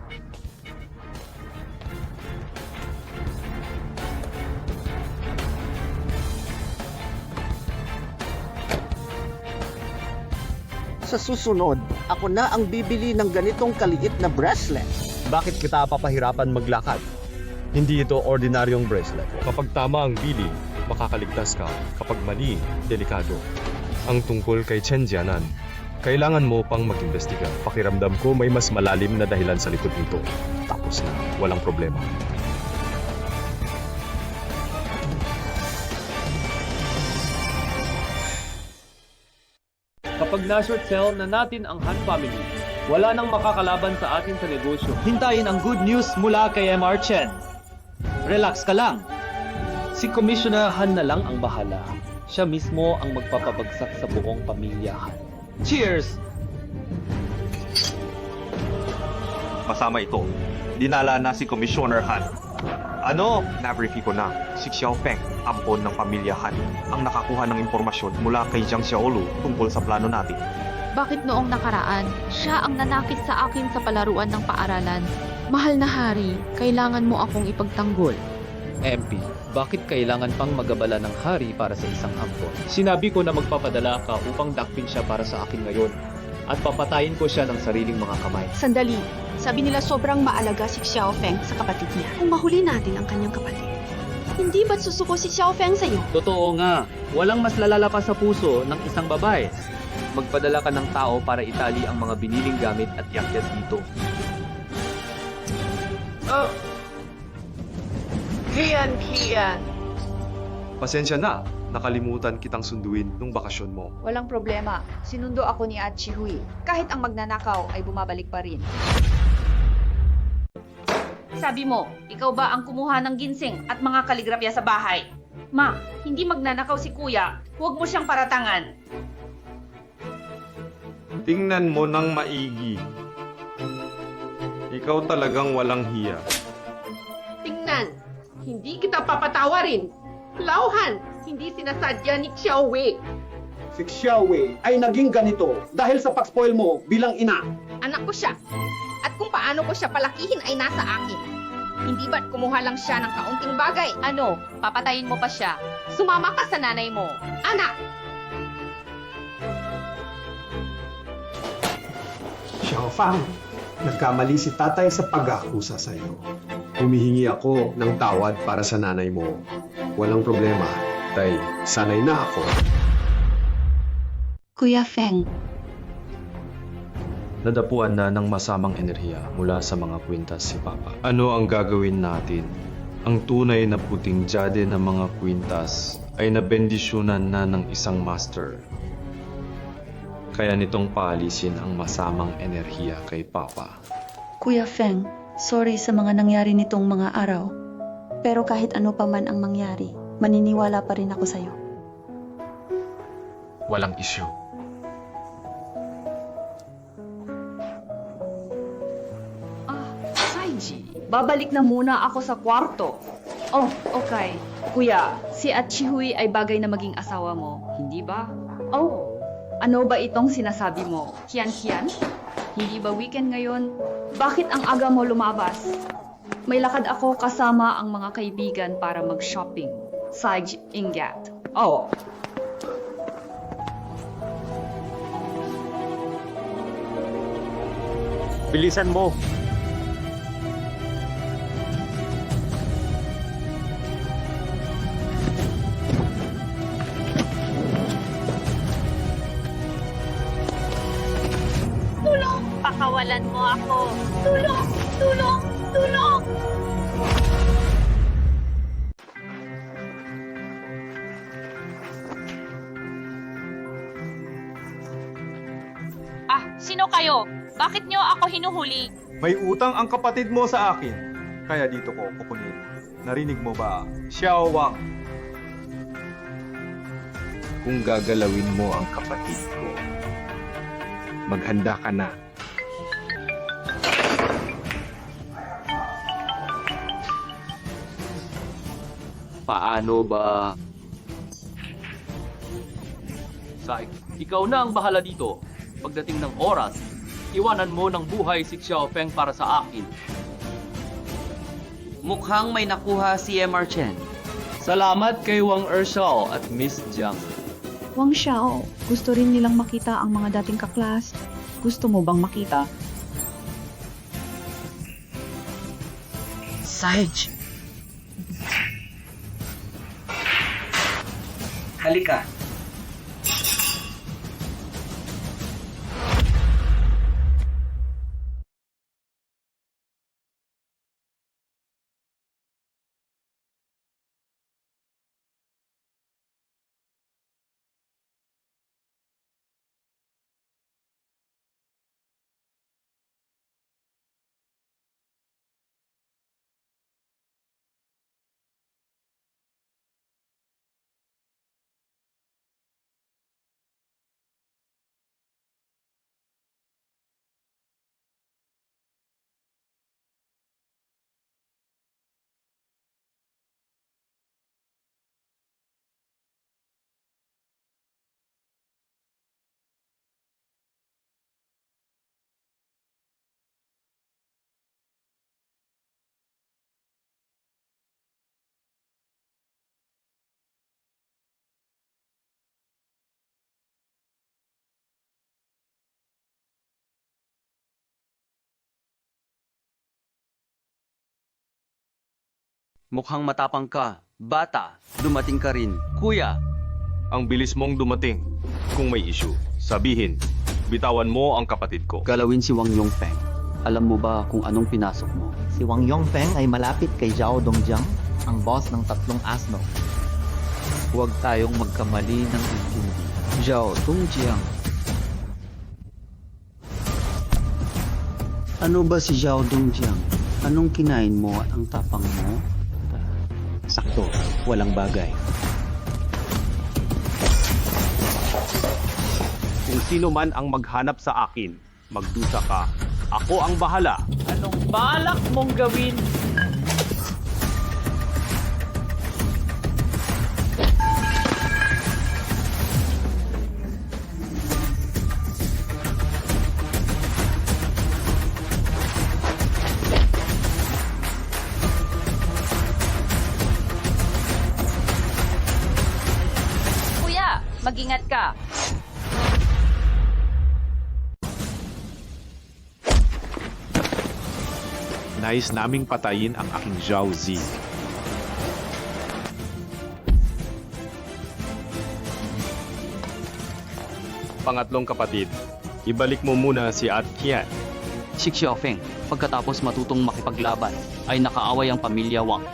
Sa susunod, ako na ang bibili ng ganitong kaliit na bracelet.
Bakit kita papahirapan maglakad? Hindi ito ordinaryong bracelet. Kapag tama ang bili, makakaligtas ka. Kapag mali, delikado. Ang tungkol kay Chen Jianan, kailangan mo pang mag-imbestiga. Pakiramdam ko may mas malalim na dahilan sa likod nito. Tapos na, walang problema.
Kapag na-short sell na natin ang Han family, wala nang makakalaban sa atin sa negosyo.
Hintayin ang good news mula kay MR Chen. Relax ka lang. Si Commissioner Han na lang ang bahala. Siya mismo ang magpapabagsak sa buong pamilya Han. Cheers!
Masama ito. Dinala na si Commissioner Han. Ano? Na-briefing ko na. Si Xiaofeng, ampon ng pamilya Han, ang nakakuha ng impormasyon mula kay Jiang Xiaolu tungkol sa plano natin.
Bakit noong nakaraan, siya ang nanakit sa akin sa palaruan ng paaralan? Mahal na hari, kailangan mo akong ipagtanggol.
MP, bakit kailangan pang magabala ng hari para sa isang ampon? Sinabi ko na magpapadala ka upang dakpin siya para sa akin ngayon. At papatayin ko siya ng sariling mga kamay.
Sandali, sabi nila sobrang maalaga si Xiaofeng sa kapatid niya. Kung mahuli natin ang kanyang kapatid, hindi ba't susuko si Xiaofeng sa'yo?
Totoo nga, walang mas lalala pa sa puso ng isang babae. Magpadala ka ng tao para itali ang mga biniling gamit at iakyat dito.
Oh. Kian!
Pasensya na, nakalimutan kitang sunduin nung bakasyon mo.
Walang problema. Sinundo ako ni Achi Hui. Kahit ang magnanakaw ay bumabalik pa rin.
Sabi mo, ikaw ba ang kumuha ng ginseng at mga kaligrafya sa bahay? Ma, hindi magnanakaw si kuya. Huwag mo siyang paratangan.
Tingnan mo ng maigi. Ikaw talagang walang hiya.
Tingnan, hindi kita papatawarin. Lauhan, hindi sinasadya ni Xiao Wei.
Si Xiao Wei ay naging ganito dahil sa pag-spoil mo bilang ina.
Anak ko siya. At kung paano ko siya palakihin ay nasa akin. Hindi ba't kumuha lang siya ng kaunting bagay?
Ano, papatayin mo pa siya?
Sumama ka sa nanay mo. Anak!
Xiaofang, nagkamali si tatay sa pag-aakusa sa iyo. Humihingi ako ng tawad para sa nanay mo. Walang problema, tay. Sanay na ako.
Kuya Feng,
Nadapuan na ng masamang enerhiya mula sa mga kwintas si Papa. Ano ang gagawin natin? Ang tunay na puting jade ng mga kwintas ay nabendisyonan na ng isang master. Kaya nitong paalisin ang masamang enerhiya kay Papa.
Kuya Feng, sorry sa mga nangyari nitong mga araw. Pero kahit ano pa man ang mangyari, maniniwala pa rin ako sa'yo.
Walang issue.
Babalik na muna ako sa kwarto. Oh, okay. Kuya, si Achihui ay bagay na maging asawa mo, hindi ba? Oh, ano ba itong sinasabi mo? Kian? Hindi ba weekend ngayon? Bakit ang aga mo lumabas? May lakad ako kasama ang mga kaibigan para mag-shopping. Sage Ingat. Oh.
Bilisan mo.
Pakawalan mo ako. Tulong! Sino kayo? Bakit niyo ako hinuhuli?
May utang ang kapatid mo sa akin. Kaya dito ko kukunin. Narinig mo ba, Xiao Wang?
Kung gagalawin mo ang kapatid ko,
Maghanda ka na.
Paano ba? Sai, ikaw na ang bahala dito. Pagdating ng oras, iwanan mo ng buhay si Xiao Feng para sa akin.
Mukhang may nakuha si MR Chen.
Salamat kay Wang Ershao at Miss Jiang.
Wang Xiao, gusto rin nilang makita ang mga dating kaklas. Gusto mo bang makita?
Sage! Halika. Mukhang matapang ka. Bata, dumating ka rin. Kuya,
Ang bilis mong dumating. Kung may issue, sabihin, bitawan mo ang kapatid ko.
galawin si Wang Yongfeng. Alam mo ba kung anong pinasok mo?
Si Wang Yongfeng ay malapit kay Zhao Dongjiang, ang boss ng 3 asno.
Huwag tayong magkamali ng intindi. Zhao Dongjiang. Ano ba si Zhao Dongjiang? Anong kinain mo at ang tapang mo?
Sakto, walang bagay.
Kung sino man ang maghanap sa akin, magdusa ka. Ako ang bahala.
Anong balak mong gawin?
Kuya, mag-ingat ka.
Nais naming patayin ang aking Zhao Zi. Pangatlong kapatid, ibalik mo muna si At Kian.
Si Xiaofeng, pagkatapos matutong makipaglaban, ay nakaaway ang pamilya Wang.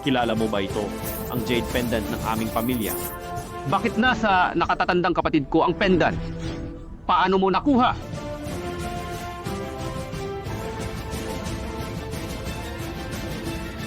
Kilala mo ba ito? Ang Jade Pendant ng aming pamilya.
Bakit nasa nakatatandang kapatid ko ang pendant? Paano mo nakuha?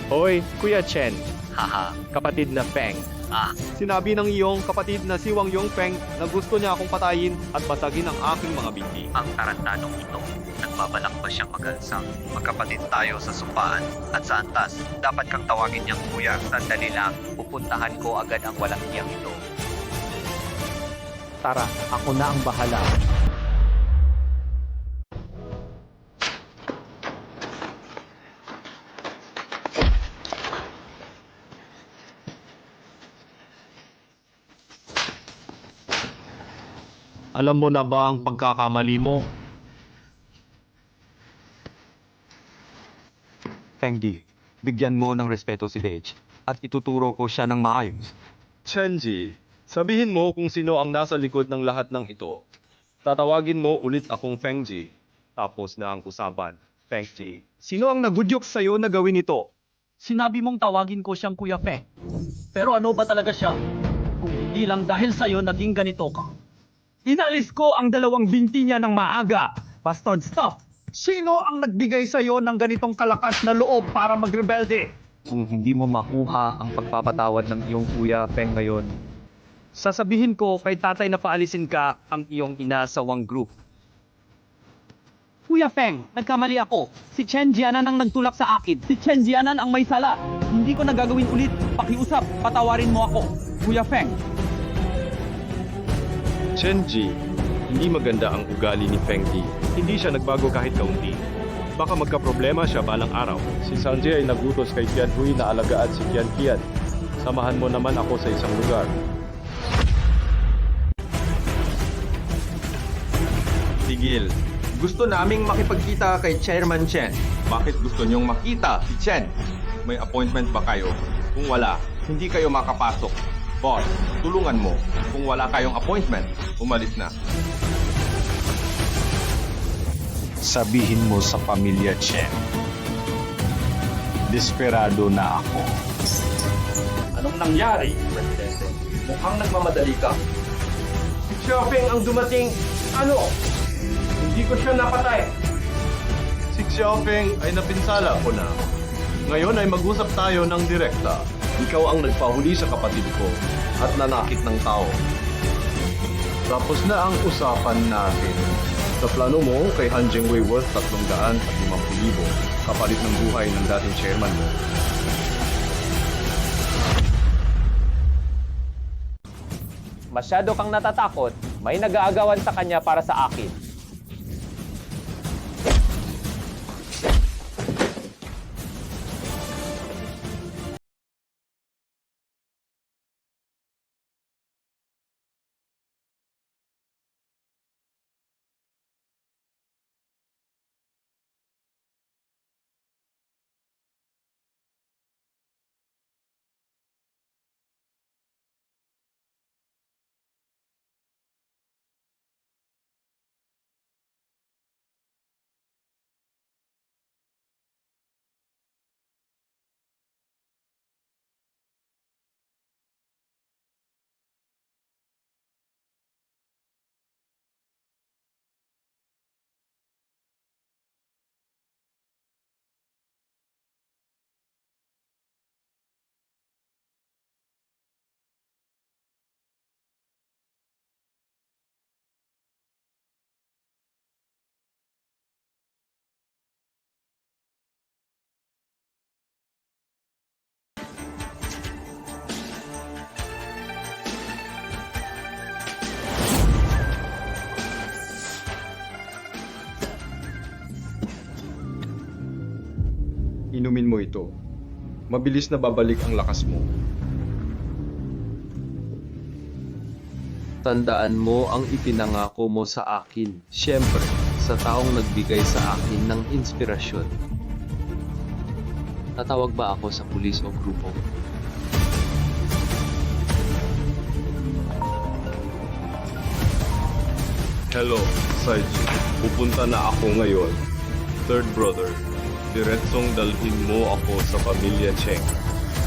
Hoy, Kuya Chen,
Haha.
kapatid na Feng.
Ah,
Sinabi ng iyong kapatid na si Wang Yongfeng na gusto niya akong patayin at basagin ang aking mga binti.
Ang tarantadong ito, nagbabalak ba siyang magansang? Magkapatid tayo sa sumpaan at sa antas. Dapat kang tawagin niyang kuya. Sandali lang, pupuntahan ko agad ang walang iyang ito.
Tara, ako na ang bahala.
Alam mo na ba ang pagkakamali mo?
Fengdi, bigyan mo ng respeto si Dej at ituturo ko siya ng maayos.
Chenji, sabihin mo kung sino ang nasa likod ng lahat ng ito. Tatawagin mo ulit akong Fengji. Tapos na ang usapan, Fengji.
Sino ang nagudyok sa'yo na gawin ito? Sinabi mong tawagin ko siyang Kuya Feng. Pero ano ba talaga siya? Kung hindi lang dahil sa'yo naging ganito ka. Inalis ko ang 2 binti niya ng maaga. Bastard stuff! Sino ang nagbigay sa'yo ng ganitong kalakas na loob para magrebelde?
Kung hindi mo makuha ang pagpapatawad ng iyong kuya Feng ngayon,
Sasabihin ko kay tatay na paalisin ka ang iyong inaasawang group. Kuya Feng, nagkamali ako. Si Chen Jianan ang nagtulak sa akin. Si Chen Jianan ang may sala. Hindi ko nagagawin ulit. Pakiusap, patawarin mo ako. Kuya Feng.
Chenji, hindi maganda ang ugali ni Feng Di. Hindi siya nagbago kahit kaunti. Baka magkaproblema siya balang araw. Si Sanjay ay nagutos kay Qian Hui na alagaan si Qian Qian. Samahan mo naman ako sa isang lugar.
Tigil. Gusto naming makipagkita kay Chairman Chen. Bakit gusto niyong makita si Chen? May appointment ba kayo? Kung wala, hindi kayo makapasok. Boss, tulungan mo. Kung wala kayong appointment, umalis na.
Sabihin mo sa pamilya Chen. Desperado na ako.
Anong nangyari, Presidente? Mukhang nagmamadali ka. Xiaofeng ang dumating. Ano? Hindi ko siya napatay.
Si Xiaofeng ay napinsala ko na. Ngayon ay mag-usap tayo ng direkta. Ikaw ang nagpahuli sa kapatid ko at nanakit ng tao. Tapos na ang usapan natin. Sa plano mo, kay Han Jingwei worth 350,000 kapalit ng buhay ng dating chairman mo.
Masyado kang natatakot, may nag-aagawan sa kanya para sa akin.
Inumin mo ito. Mabilis na babalik ang lakas mo.
Tandaan mo ang ipinangako mo sa akin. Siyempre, sa taong nagbigay sa akin ng inspirasyon. Tatawag ba ako sa pulis o grupo?
Hello, Saiji. Pupunta na ako ngayon. Third brother, diretsong dalhin mo ako sa pamilya Cheng.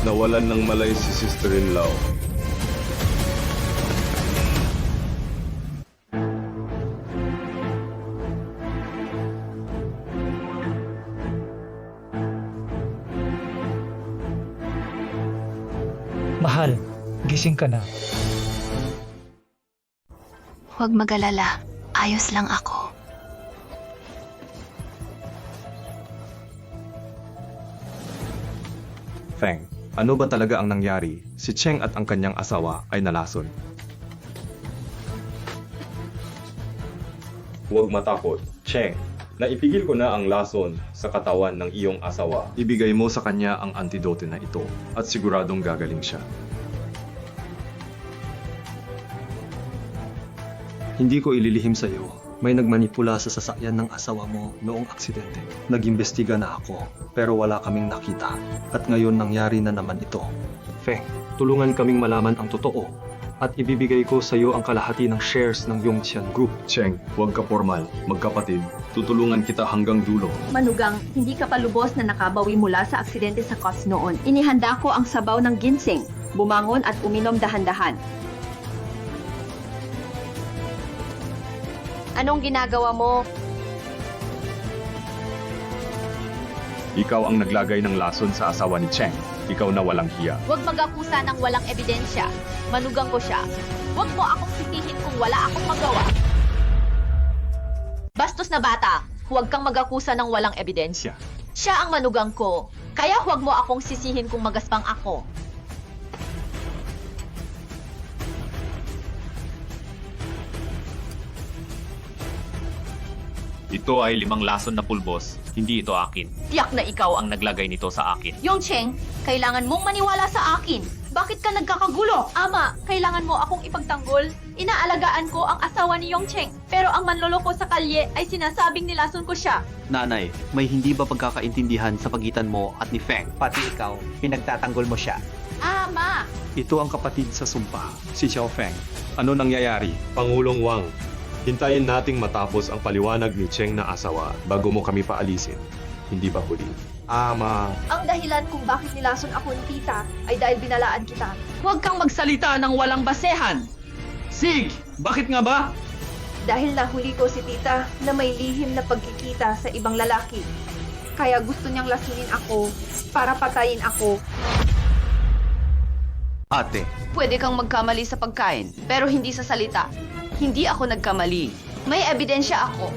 Nawalan ng malay si sister-in-law.
Mahal, gising ka na.
Huwag mag-alala. Ayos lang ako.
Feng, ano ba talaga ang nangyari? Si Cheng at ang kanyang asawa ay nalason.
Huwag matakot, Cheng. Naipigil ko na ang lason sa katawan ng iyong asawa.
Ibigay mo sa kanya ang antidote na ito at siguradong gagaling siya.
Hindi ko ililihim sa iyo. May nagmanipula sa sasakyan ng asawa mo noong aksidente. Nag-imbestiga na ako, pero wala kaming nakita. At ngayon nangyari na naman ito. Feng, tulungan kaming malaman ang totoo. At ibibigay ko sa iyo ang kalahati ng shares ng Yongqian Group.
Cheng, huwag ka formal. Magkapatid, tutulungan kita hanggang dulo.
Manugang, hindi ka pa lubos na nakabawi mula sa aksidente sa Kos noon. Inihanda ko ang sabaw ng ginseng. Bumangon at uminom dahan-dahan. Anong ginagawa mo?
Ikaw ang naglagay ng lason sa asawa ni Cheng. Ikaw na walang hiya.
Huwag mag-akusa ng walang ebidensya. Manugang ko siya. Huwag mo akong sisihin kung wala akong magawa. Bastos na bata, huwag kang mag-akusa ng walang ebidensya. Siya ang manugang ko, kaya huwag mo akong sisihin kung magaspang ako.
Ito ay 5 lason na pulbos. Hindi ito akin.
Tiyak na ikaw ang
Naglagay nito sa akin.
Yongcheng, kailangan mong maniwala sa akin. Bakit ka nagkakagulo? Ama, kailangan mo akong ipagtanggol. Inaalagaan ko ang asawa ni Yongcheng. Pero ang manloloko sa kalye ay sinasabing nilason ko siya.
Nanay, may hindi ba pagkakaintindihan sa pagitan mo at ni Feng?
Pati ikaw, pinagtatanggol mo siya.
Ama!
Ito ang kapatid sa sumpa, si Xiao Feng.
Ano nangyayari? Pangulong Wang, hintayin nating matapos ang paliwanag ni Cheng na asawa bago mo kami paalisin. Hindi ba huli? Ama.
Ang dahilan kung bakit nilason ako ni tita ay dahil binalaan kita.
Huwag kang magsalita ng walang basehan. Sig, bakit nga ba?
Dahil nahuli ko si tita na may lihim na pagkikita sa ibang lalaki. Kaya gusto niyang lasinin ako para patayin ako.
Ate,
Pwede kang magkamali sa pagkain, pero hindi sa salita. Hindi ako nagkamali. May ebidensya ako.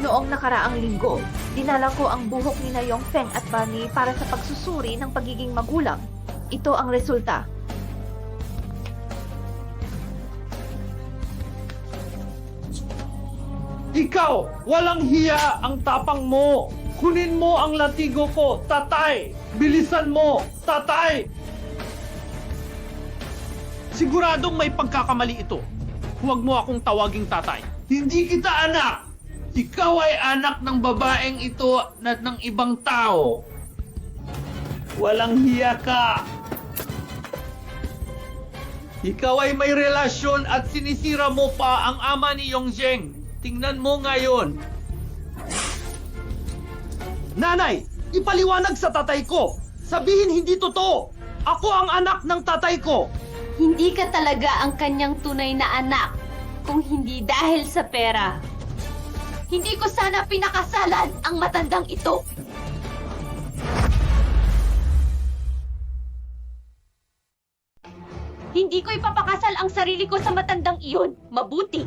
Noong nakaraang linggo, dinala ko ang buhok ni na Yongfeng at Bunny para sa pagsusuri ng pagiging magulang. Ito ang resulta.
Ikaw, walang hiya ang tapang mo. Kunin mo ang latigo ko, tatay. Bilisan mo, tatay. Siguradong may pagkakamali ito. Huwag mo akong tawaging tatay. Hindi kita anak. Ikaw ay anak ng babaeng ito na ng ibang tao. Walang hiya ka. Ikaw ay may relasyon at sinisira mo pa ang ama ni Yongzheng. Tingnan mo ngayon. Nanay, ipaliwanag sa tatay ko. Sabihin hindi totoo. Ako ang anak ng tatay ko.
Hindi ka talaga ang kanyang tunay na anak kung hindi dahil sa pera. Hindi ko sana pinakasalan ang matandang ito. Hindi ko ipapakasal ang sarili ko sa matandang iyon. Mabuti.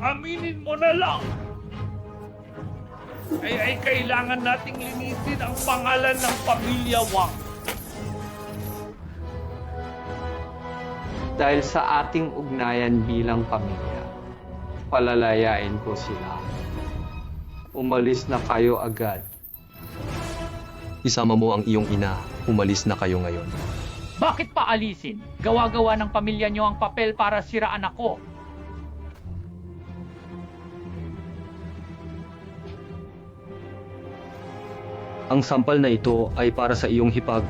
Aminin mo na lang. Ay kailangan nating linisin ang pangalan ng pamilya Wang.
Dahil sa ating ugnayan bilang pamilya, palalayain ko sila. Umalis na kayo agad.
Isama mo ang iyong ina. Umalis na kayo ngayon.
Bakit pa alisin? Gawa-gawa ng pamilya niyo ang papel para siraan ako.
Ang sampal na ito ay para sa iyong hipag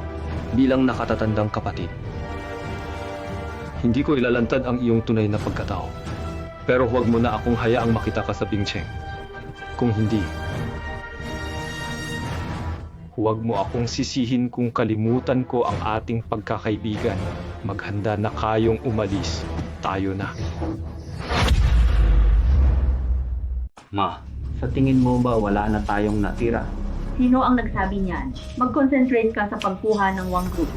bilang nakatatandang kapatid. Hindi ko ilalantad ang iyong tunay na pagkatao. Pero huwag mo na akong hayaang makita ka sa Bingcheng. Kung hindi, huwag mo akong sisihin kung kalimutan ko ang ating pagkakaibigan. Maghanda na kayong umalis. Tayo na.
Ma, sa tingin mo ba wala na tayong natira?
Sino ang nagsabi niyan? Mag-concentrate ka sa pagkuha ng Wang Group.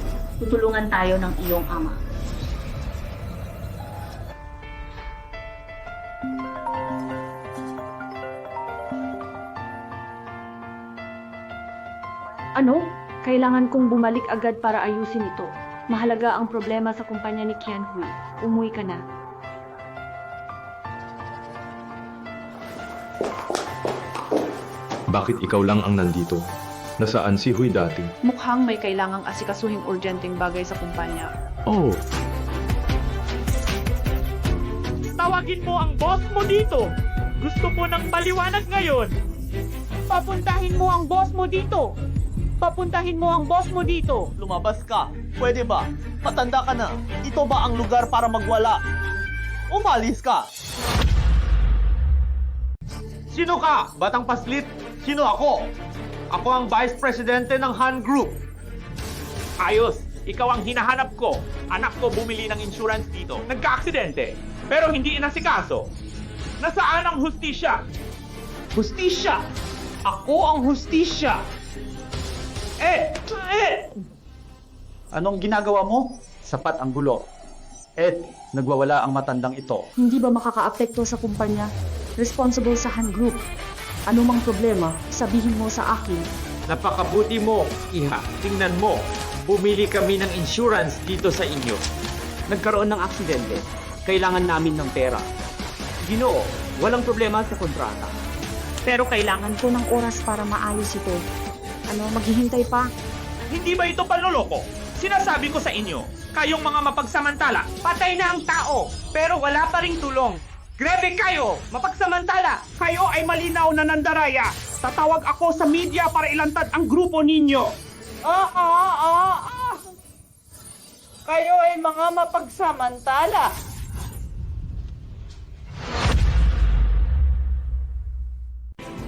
Tutulungan tayo ng iyong ama.
Ano? Kailangan kong bumalik agad para ayusin ito. Mahalaga ang problema sa kumpanya ni Qianhui. Umuwi ka na.
Bakit ikaw lang ang nandito? Nasaan si Hui dati?
Mukhang may kailangang asikasuhing urgenteng bagay sa kumpanya.
Oh,
Tawagin mo ang boss mo dito. Gusto mo ng paliwanag ngayon.
Papuntahin mo ang boss mo dito. Papuntahin mo ang boss mo dito.
Lumabas ka. Pwede ba? Matanda ka na. Ito ba ang lugar para magwala? Umalis ka. Sino ka? Batang paslit? Sino ako? Ako ang Vice Presidente ng Han Group.
Ayos, ikaw ang hinahanap ko. Anak ko bumili ng insurance dito. Nagka-aksidente, pero hindi inasikaso.
Nasaan ang hustisya? Hustisya! Ako ang hustisya!
Anong ginagawa mo? Sapat ang gulo. Nagwawala ang matandang ito.
Hindi ba makakaapekto sa kumpanya? Responsible sa Han Group. Ano mang problema, sabihin mo sa akin.
Napakabuti mo, Iha. Tingnan mo, bumili kami ng insurance dito sa inyo.
Nagkaroon ng aksidente. Kailangan namin ng pera. Ginoo, walang problema sa kontrata.
Pero kailangan ko ng oras para maayos ito. Maghihintay pa?
Hindi ba ito panloloko? Sinasabi ko sa inyo, kayong mga mapagsamantala, patay na ang tao, pero wala pa ring tulong. Grebe kayo, mapagsamantala. Kayo ay malinaw na nandaraya. Tatawag ako sa media para ilantad ang grupo ninyo. Kayo ay mga mapagsamantala.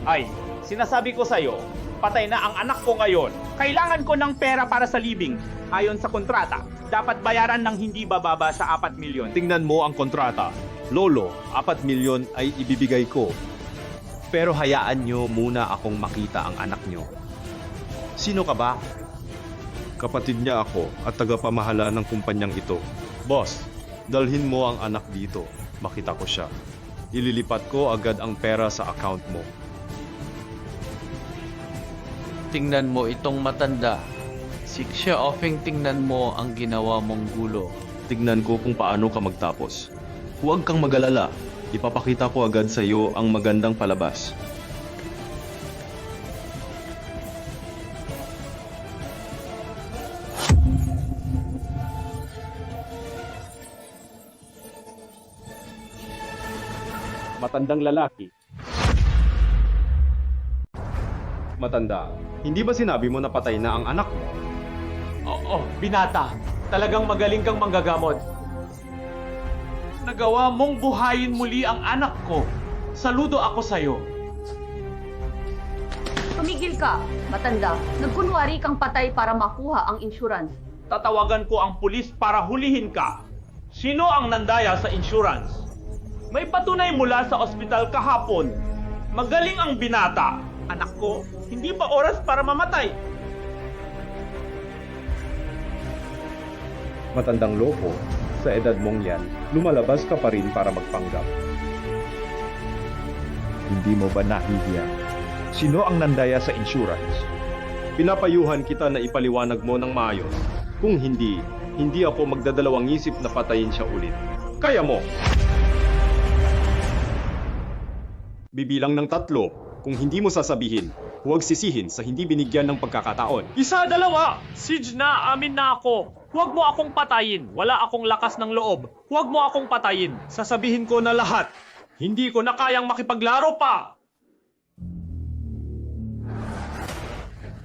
Ay, sinasabi ko sa'yo, patay na ang anak ko ngayon. Kailangan ko ng pera para sa libing. Ayon sa kontrata, dapat bayaran ng hindi bababa sa 4 milyon.
Tingnan mo ang kontrata. Lolo, 4 milyon ay ibibigay ko. Pero hayaan nyo muna akong makita ang anak nyo. Sino ka ba? Kapatid niya ako at tagapamahala ng kumpanyang ito. Boss, dalhin mo ang anak dito. Makita ko siya. Ililipat ko agad ang pera sa account mo.
Tingnan mo itong matanda. Si Xiaofeng, tingnan mo ang ginawa mong gulo.
Tignan ko kung paano ka magtapos. Huwag kang mag-alala. Ipapakita ko agad sa iyo ang magandang palabas.
Matandang lalaki.
Matanda, hindi ba sinabi mo na patay na ang anak mo?
Oo, binata. Talagang magaling kang manggagamot. Nagawa mong buhayin muli ang anak ko. Saludo ako sa'yo.
Tumigil ka, matanda. Nagkunwari kang patay para makuha ang insurance.
Tatawagan ko ang pulis para hulihin ka. Sino ang nandaya sa insurance? May patunay mula sa ospital kahapon. Magaling ang binata. Anak ko, hindi pa oras para mamatay.
Matandang loko, sa edad mong yan, lumalabas ka pa rin para magpanggap. Hindi mo ba nahihiya? Sino ang nandaya sa insurance? Pinapayuhan kita na ipaliwanag mo ng maayos. Kung hindi, hindi ako magdadalawang isip na patayin siya ulit. Kaya mo! Bibilang ng 3. Kung hindi mo sasabihin, huwag sisihin sa hindi binigyan ng pagkakataon.
1, 2, siege na, amin na ako. Huwag mo akong patayin. Wala akong lakas ng loob. Huwag mo akong patayin. Sasabihin ko na lahat. Hindi ko na kayang makipaglaro pa.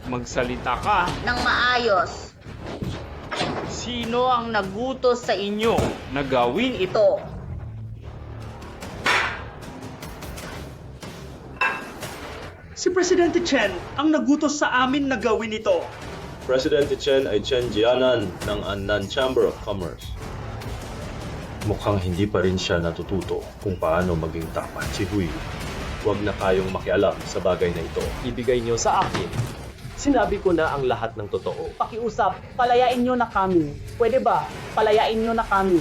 Magsalita ka.
Nang maayos. Sino ang nagutos sa inyo na gawin ito?
Si Presidente Chen ang nagutos sa amin na gawin ito.
Presidente Chen ay Chen Jianan ng Annan Chamber of Commerce. Mukhang hindi pa rin siya natututo kung paano maging tapat si Hui. Huwag na kayong makialam sa bagay na ito.
Ibigay niyo sa akin. Sinabi ko na ang lahat ng totoo.
Pakiusap, palayain nyo na kami. Pwede ba? Palayain nyo na kami.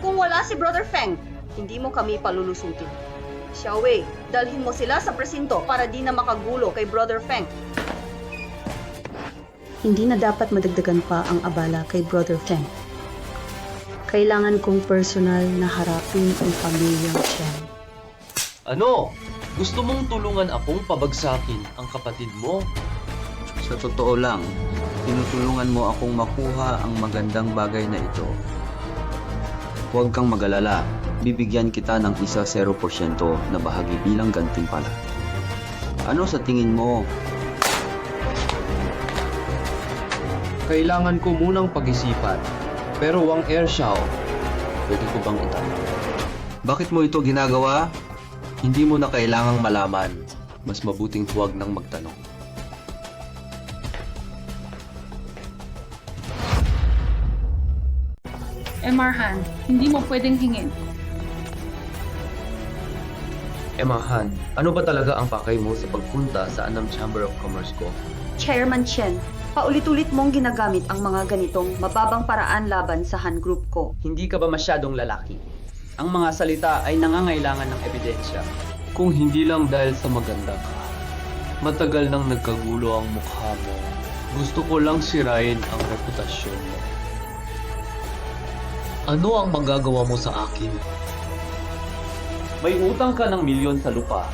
Kung wala si Brother Feng, hindi mo kami palulusutin. Xiaowei, dalhin mo sila sa presinto para di na makagulo kay Brother Feng.
Hindi na dapat madagdagan pa ang abala kay Brother Feng. Kailangan kong personal na harapin ang pamilyang Chen.
Ano? Gusto mong tulungan akong pabagsakin ang kapatid mo?
Sa totoo lang, tinutulungan mo akong makuha ang magandang bagay na ito. Huwag kang mag-alala. Bibigyan kita ng 0% na bahagi bilang gantimpala. Ano sa tingin mo?
Kailangan ko munang pag-isipan. Pero Wang Ershao, pwede ko bang itanong?
Bakit mo ito ginagawa? Hindi mo na kailangang malaman. Mas mabuting huwag nang magtanong.
Marhan, hindi mo pwedeng hingin.
Emma Han, ano ba talaga ang pakay mo sa pagpunta sa Annam Chamber of Commerce ko?
Chairman Chen, paulit-ulit mong ginagamit ang mga ganitong mababang paraan laban sa Han Group ko.
Hindi ka ba masyadong lalaki? Ang mga salita ay nangangailangan ng ebidensya.
Kung hindi lang dahil sa maganda ka, matagal nang nagkagulo ang mukha mo. Gusto ko lang sirain ang reputasyon mo. Ano ang magagawa mo sa akin?
May utang ka ng milyon sa lupa.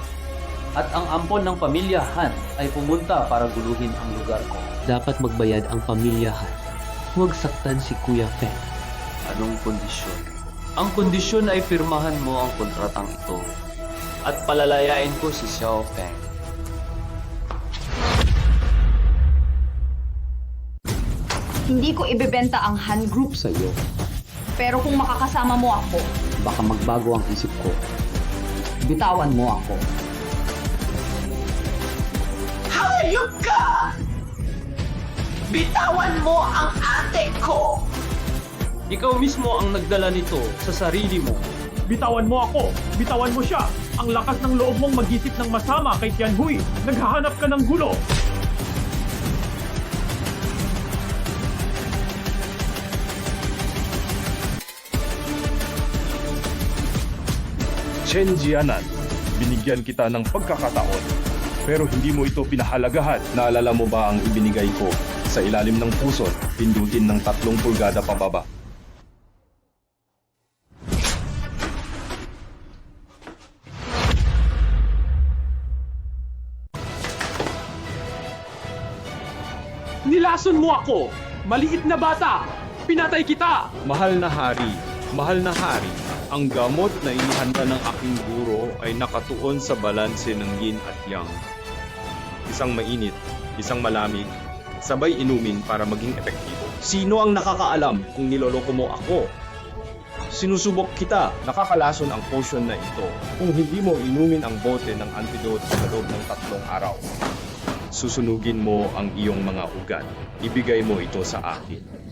At ang ampon ng pamilya Han ay pumunta para guluhin ang lugar ko.
Dapat magbayad ang pamilya Han. Huwag saktan si Kuya Feng.
Anong kondisyon?
Ang kondisyon ay firmahan mo ang kontratang ito at palalayain ko si Xiao Feng.
Hindi ko ibebenta ang Han Group sa iyo. Pero kung makakasama mo ako,
Baka magbago ang isip ko. Bitawan mo ako.
Hayop ka! Bitawan mo ang ate ko!
Ikaw mismo ang nagdala nito sa sarili mo.
Bitawan mo ako! Bitawan mo siya! Ang lakas ng loob mong mag-isip ng masama kay Tianhui! Naghahanap ka ng gulo!
Chen Jianan, binigyan kita ng pagkakataon. Pero hindi mo ito pinahalagahan. Naalala mo ba ang ibinigay ko? Sa ilalim ng puso, pindutin ng 3 pulgada pababa.
Nilason mo ako! Maliit na bata! Pinatay kita!
Mahal na hari, ang gamot na inihanda ng aking guro ay nakatuon sa balanse ng yin at yang. Isang mainit, isang malamig, sabay inumin para maging epektibo. Sino ang nakakaalam kung niloloko mo ako? Sinusubok kita, nakakalason ang potion na ito kung hindi mo inumin ang bote ng antidote sa loob ng 3 araw. Susunugin mo ang iyong mga ugat. Ibigay mo ito sa akin.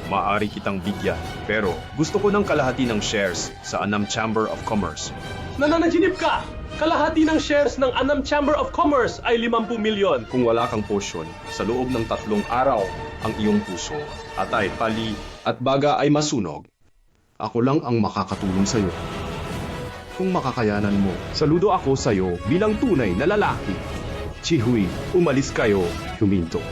Maari kitang bigyan, pero gusto ko ng kalahati ng shares sa Annam Chamber of Commerce.
Nananaginip ka! Kalahati ng shares ng Annam Chamber of Commerce ay 50 milyon.
Kung wala kang potion, sa loob ng 3 araw, ang iyong puso, atay, pali, at baga ay masunog. Ako lang ang makakatulong sa iyo. Kung makakayanan mo, saludo ako sa iyo bilang tunay na lalaki. Chihui, umalis kayo, huminto.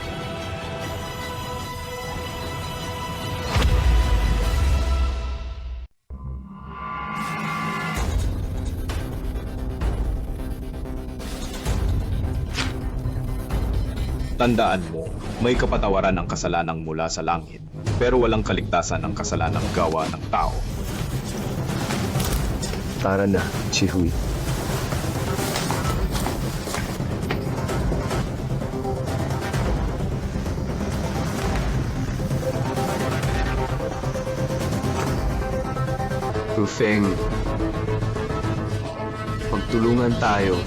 Tandaan mo, may kapatawaran ng kasalanang mula sa langit, pero walang kaligtasan ng kasalanang gawa ng tao.
Tara na, Chihui.
Rufeng, magtulungan tayo.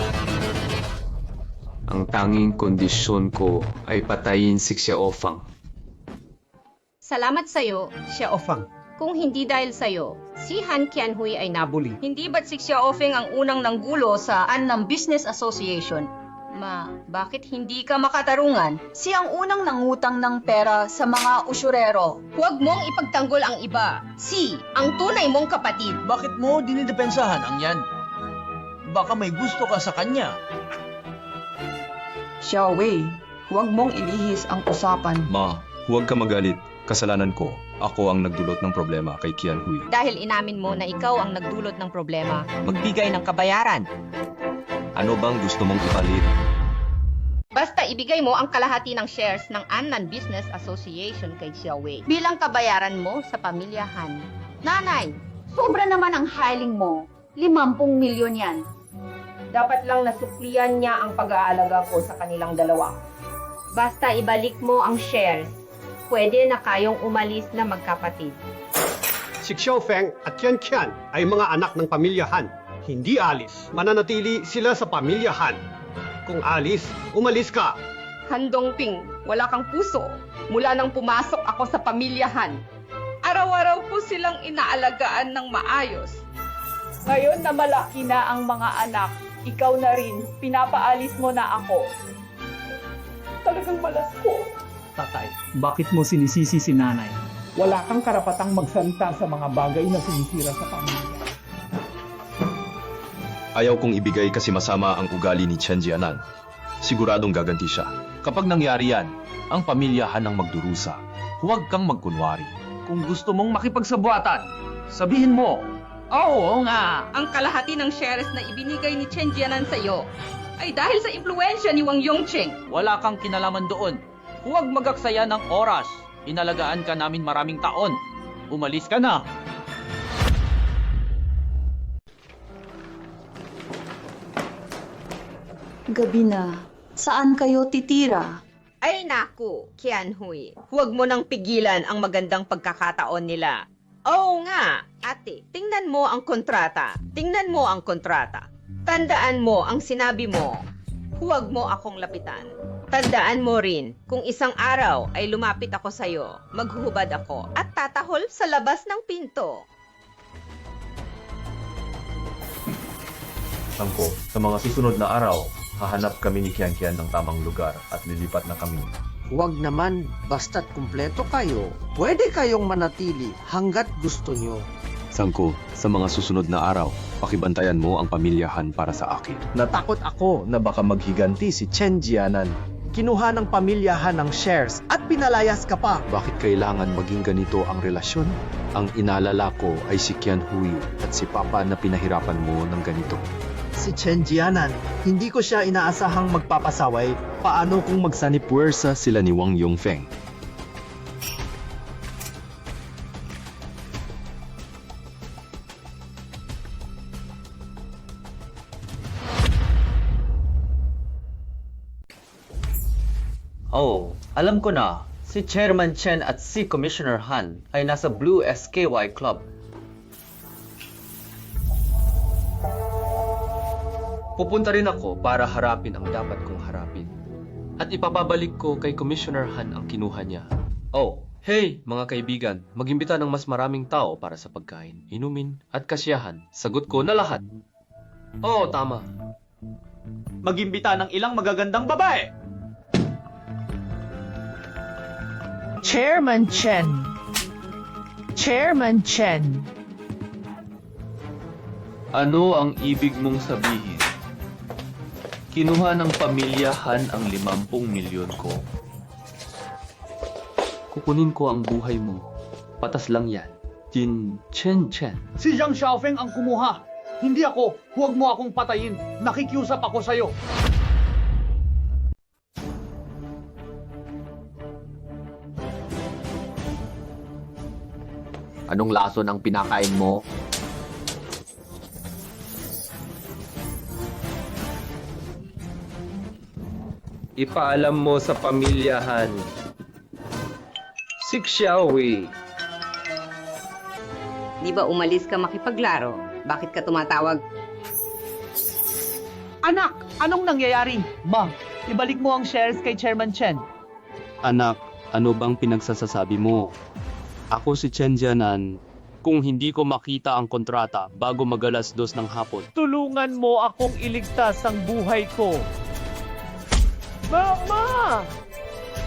Ang tanging kondisyon ko ay patayin si Xiaofang.
Salamat sa'yo,
Xiaofang.
Kung hindi dahil sa'yo, si Han Qianhui ay nabuli. Hindi ba't si Xiaofeng ang unang nanggulo sa Annam Business Association? Bakit hindi ka makatarungan?
Siya ang unang nangutang ng pera sa mga usyurero.
Huwag mong ipagtanggol ang iba. Ang tunay mong kapatid.
Bakit mo dinidepensahan ang yan? Baka may gusto ka sa kanya.
Xiao Wei, huwag mong ilihis ang usapan.
Ma, huwag ka magalit. Kasalanan ko. Ako ang nagdulot ng problema kay Qianhui.
Dahil inamin mo na ikaw ang nagdulot ng problema.
Magbigay ng kabayaran.
Ano bang gusto mong ipalit?
Basta ibigay mo ang kalahati ng shares ng Annam Business Association kay Xiao Wei bilang kabayaran mo sa pamilya Han. Nanay,
Sobra naman ang hiling mo. 50 milyon yan.
dapat lang nasuklian niya ang pag-aalaga ko sa kanilang dalawa. Basta ibalik mo ang shares. Pwede na kayong umalis na magkapatid.
Si Xiaofeng at Qian Qian ay mga anak ng pamilya Han. Hindi alis. Mananatili sila sa pamilya Han. Kung alis, umalis ka.
Han Dongping, wala kang puso. Mula nang pumasok ako sa pamilya Han, araw-araw ko silang inaalagaan ng maayos.
Ngayon na malaki na ang mga anak, ikaw na rin, pinapaalis mo na ako. Talagang malas ko.
Tatay, bakit mo sinisisi si nanay?
Wala kang karapatang magsalita sa mga bagay na sumisira sa pamilya.
Ayaw kong ibigay kasi masama ang ugali ni Chen Jianan. Siguradong gaganti siya. Kapag nangyari yan, ang pamilyahan ang magdurusa. Huwag kang magkunwari.
Kung gusto mong makipagsabuatan, sabihin mo.
Oo nga, ang kalahati ng shares na ibinigay ni Chen Jianan sa'yo ay dahil sa impluensya ni Wang Yongcheng.
Wala kang kinalaman doon. Huwag magaksaya ng oras. Inalagaan ka namin maraming taon. Umalis ka na.
Gabi na. Saan kayo titira?
Ay naku, Qianhui, huwag mo nang pigilan ang magandang pagkakataon nila. Oo nga, ate, tingnan mo ang kontrata. Tingnan mo ang kontrata. Tandaan mo ang sinabi mo. Huwag mo akong lapitan. Tandaan mo rin, kung isang araw ay lumapit ako sa'yo, maghuhubad ako at tatahol sa labas ng pinto.
Sangko, sa mga susunod na araw, hahanap kami ni Qianqian ng tamang lugar at lilipat na kami.
Huwag naman, basta't kumpleto kayo. Pwede kayong manatili hanggat gusto nyo.
Sangko, sa mga susunod na araw, pakibantayan mo ang pamilyahan para sa akin.
Natakot ako na baka maghiganti si Chen Jianan. Kinuha ng pamilyahan ng shares at pinalayas ka pa.
Bakit kailangan maging ganito ang relasyon? Ang inalala ko ay si Qianhui at si Papa na pinahirapan mo ng ganito.
Si Chen Jianan, hindi ko siya inaasahang magpapasaway. Paano kung magsanip?
Puwersa sila ni Wang Yongfeng.
Oh, alam ko na. Si Chairman Chen at si Commissioner Han ay nasa Blue SKY Club.
Pupunta rin ako para harapin ang dapat kong harapin. At ipapabalik ko kay Commissioner Han ang kinuha niya. Oh, hey mga kaibigan, mag-imbita ng mas maraming tao para sa pagkain, inumin at kasiyahan. Sagot ko na lahat. Oo, tama.
Mag-imbita ng ilang magagandang babae.
Chairman Chen. Chairman Chen.
Ano ang ibig mong sabihin? Kinuha ng pamilyahan ang 50 milyon ko. Kukunin ko ang buhay mo. Patas lang yan. Jin Chen Chen.
Si Zhang Xiaofeng ang kumuha. Hindi ako. Huwag mo akong patayin. Nakikiusap ako sa'yo.
Anong lason ang pinakain mo?
Ipaalam mo sa pamilyahan. Si Xiaohui.
Di ba umalis ka makipaglaro? Bakit ka tumatawag?
Anak, anong nangyayari? Ma, ibalik mo ang shares kay Chairman Chen.
Anak, ano bang pinagsasasabi mo? Ako si Chen Jianan. Kung hindi ko makita ang kontrata bago mag-alas 2 ng hapon.
Tulungan mo akong iligtas ang buhay ko. Mama!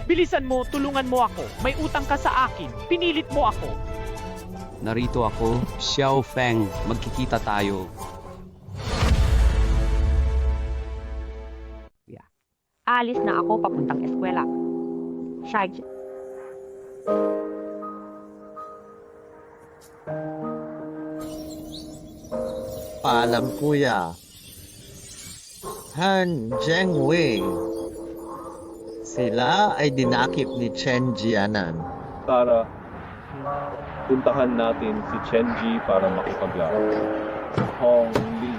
Bilisan mo, tulungan mo ako. May utang ka sa akin. Pinilit mo ako.
Narito ako, Xiao Feng. Magkikita tayo.
Alis na ako papuntang eskwela. Shag.
Paalam kuya. Han Zhengwei. Sila ay dinakip ni Chen Jianan.
Tara, puntahan natin si Chen Ji para makipaglaro. Hong Li,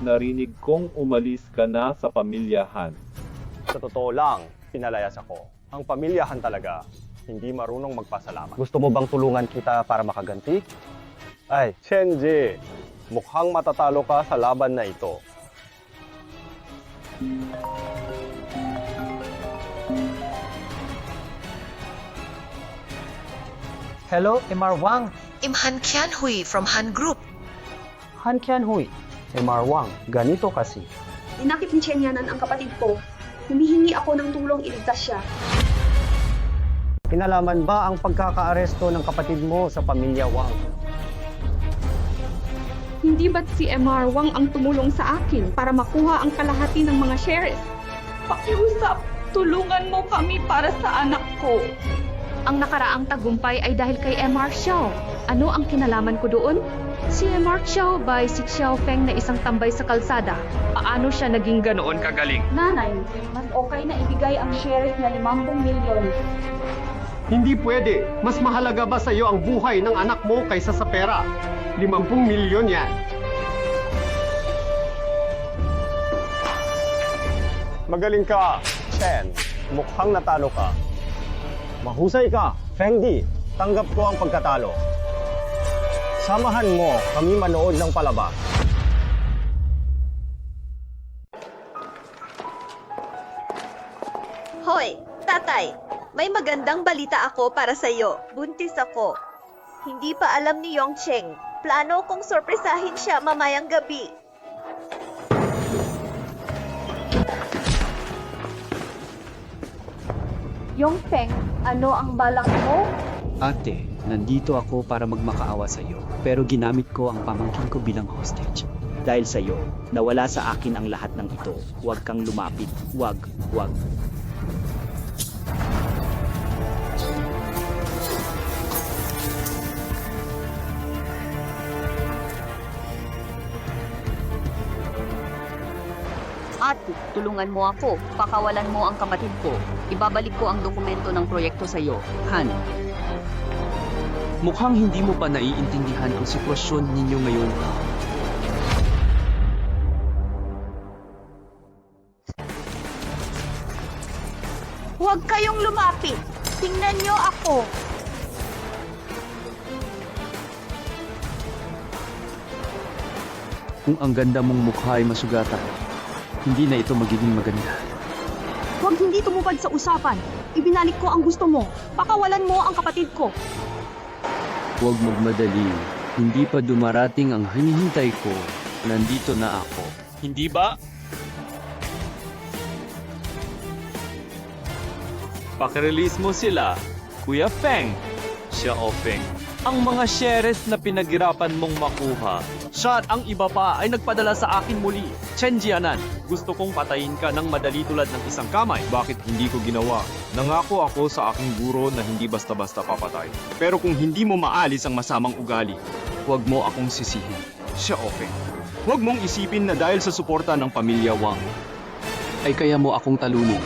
narinig kong umalis ka na sa pamilyahan.
Sa totoo lang, pinalayas ako. Ang pamilyahan talaga, hindi marunong magpasalamat. Gusto mo bang tulungan kita para makaganti? Ay, Chen Ji, mukhang matatalo ka sa laban na ito.
Hello, MR Wang.
I'm Han Qianhui from Han Group.
Han Qianhui, MR Wang, ganito kasi.
Dinakip ni Chen Yanan ang kapatid ko. Humihingi ako ng tulong iligtas siya.
Kinalaman ba ang pagkakaaresto ng kapatid mo sa pamilya Wang?
Hindi ba't si MR Wang ang tumulong sa akin para makuha ang kalahati ng mga shares? Pakiusap, tulungan mo kami para sa anak ko.
Ang nakaraang tagumpay ay dahil kay MR Xiao. Ano ang kinalaman ko doon? Si MR Xiao by si Xiao Feng na isang tambay sa kalsada. Paano siya naging ganoon kagaling?
Nanay, mas okay na ibigay ang shares na 50 milyon.
Hindi pwede. Mas mahalaga ba sa iyo ang buhay ng anak mo kaysa sa pera? 50 milyon yan.
Magaling ka, Chen. Mukhang natalo ka. Mahusay ka, Feng Di. Tanggap ko ang pagkatalo. Samahan mo kami manood ng palabas.
Hoy, tatay! May magandang balita ako para sa iyo. Buntis ako. Hindi pa alam ni Yongcheng. Plano kong sorpresahin siya mamayang gabi.
Yongfeng, ano ang balak mo?
Ate, nandito ako para magmakaawa sa iyo. Pero ginamit ko ang pamangkin ko bilang hostage. Dahil sa iyo, nawala sa akin ang lahat ng ito. Huwag kang lumapit. Huwag.
Ate, tulungan mo ako. Pakawalan mo ang kapatid ko. Ibabalik ko ang dokumento ng proyekto sa iyo.
Han, mukhang hindi mo pa naiintindihan ang sitwasyon ninyo ngayon.
Huwag kayong lumapit. Tingnan niyo ako.
Kung ang ganda mong mukha ay masugatan, hindi na ito magiging maganda.
Huwag hindi tumupad sa usapan. Ibinalik ko ang gusto mo. Pakawalan mo ang kapatid ko.
Huwag magmadali. Hindi pa dumarating ang hinihintay ko. Nandito na ako.
Hindi ba? Pakirelease mo sila, Kuya Feng. Xiao Feng. Ang mga shares na pinaghirapan mong makuha. Siya at ang iba pa ay nagpadala sa akin muli. Chen Jianan, gusto kong patayin ka ng madali tulad ng isang kamay.
Bakit hindi ko ginawa? Nangako ako sa aking guro na hindi basta-basta papatay. Pero kung hindi mo maalis ang masamang ugali, huwag mo akong sisihin. Xiao Feng. Huwag mong isipin na dahil sa suporta ng pamilya Wang,
Ay kaya mo akong talunin.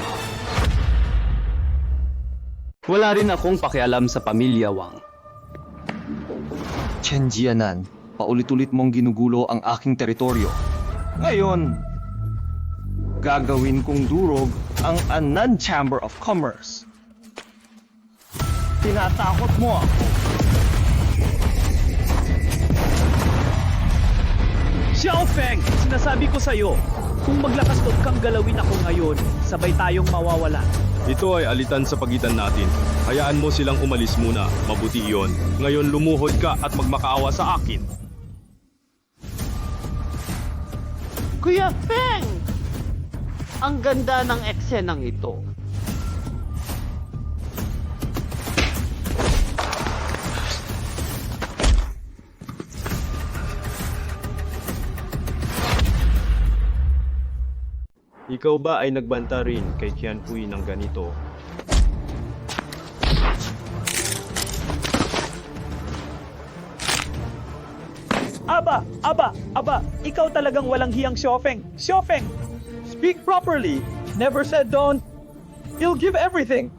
Wala rin akong pakialam sa pamilya Wang. Chen Jianan, paulit-ulit mong ginugulo ang aking teritoryo.
Ngayon, gagawin kong durog ang Annan Chamber of Commerce. Tinatakot mo ako.
Xiao Feng, sinasabi ko sa'yo, kung maglakas loob kang galawin ako ngayon, sabay tayong mawawala.
ito ay alitan sa pagitan natin. Hayaan mo silang umalis muna. Mabuti iyon. Ngayon lumuhod ka at magmakaawa sa akin.
Kuya Feng! Ang ganda ng eksenang ito.
Ikaw ba ay nagbanta rin kay Qianhui ng ganito?
Aba, ikaw talagang walang hiyang Xiaofeng. Xiaofeng, speak properly. Never said don't. He'll give everything.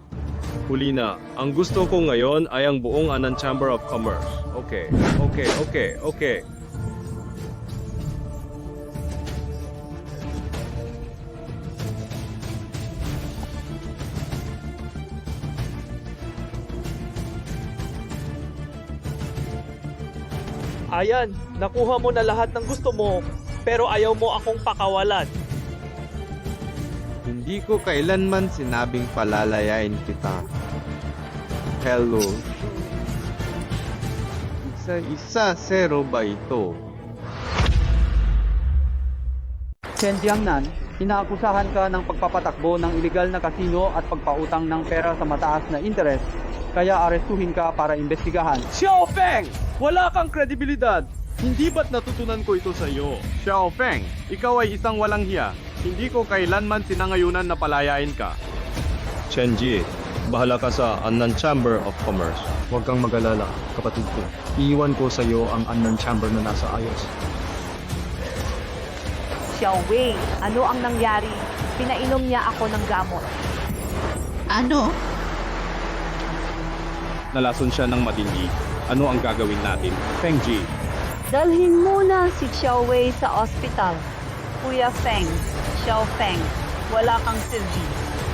Huli na. Ang gusto ko ngayon ay ang buong Annan Chamber of Commerce. Okay.
Ayan, nakuha mo na lahat ng gusto mo, pero ayaw mo akong pakawalan.
Hindi ko kailanman sinabing palalayain kita. Hello. Isa-isa, zero ba ito?
Chen Jiangnan, inaakusahan ka ng pagpapatakbo ng iligal na kasino at pagpautang ng pera sa mataas na interes, kaya arestuhin ka para imbestigahan.
Xiao Feng! Wala kang kredibilidad! Hindi ba't natutunan ko ito sa iyo? Xiao Feng, ikaw ay isang walang hiya. Hindi ko kailanman sinangayunan na palayain ka. Chen Ji, bahala ka sa Annan Chamber of Commerce.
Huwag kang mag-alala, kapatid ko. Iiwan ko sa iyo ang Annan Chamber na nasa ayos.
Xiao Wei, ano ang nangyari? Pinainom niya ako ng gamot.
Ano?
Nalason siya ng matindi. Ano ang gagawin natin? Feng Ji,
Dalhin muna si Xiao Wei sa ospital. Kuya Feng, Xiao Feng, wala kang silbi.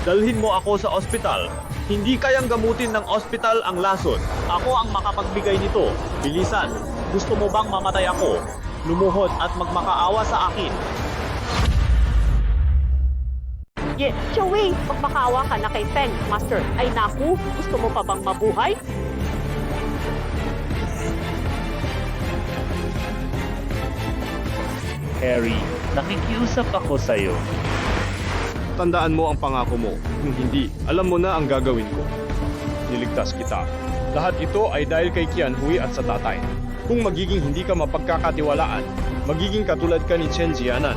dalhin mo ako sa ospital. Hindi kayang gamutin ng ospital ang lason. Ako ang makapagbigay nito. Bilisan, gusto mo bang mamatay ako? Lumuhod at magmakaawa sa akin.
Yes, Xiao Wei, magmakaawa ka na kay Feng, Master. Ay naku, gusto mo pa bang mabuhay?
Harry, nakikiusap ako sa'yo. Tandaan mo ang pangako mo. Kung hindi, alam mo na ang gagawin ko. Niligtas kita. Lahat ito ay dahil kay Qianhui at sa tatay. Kung magiging hindi ka mapagkakatiwalaan, magiging katulad ka ni Chen Jianan.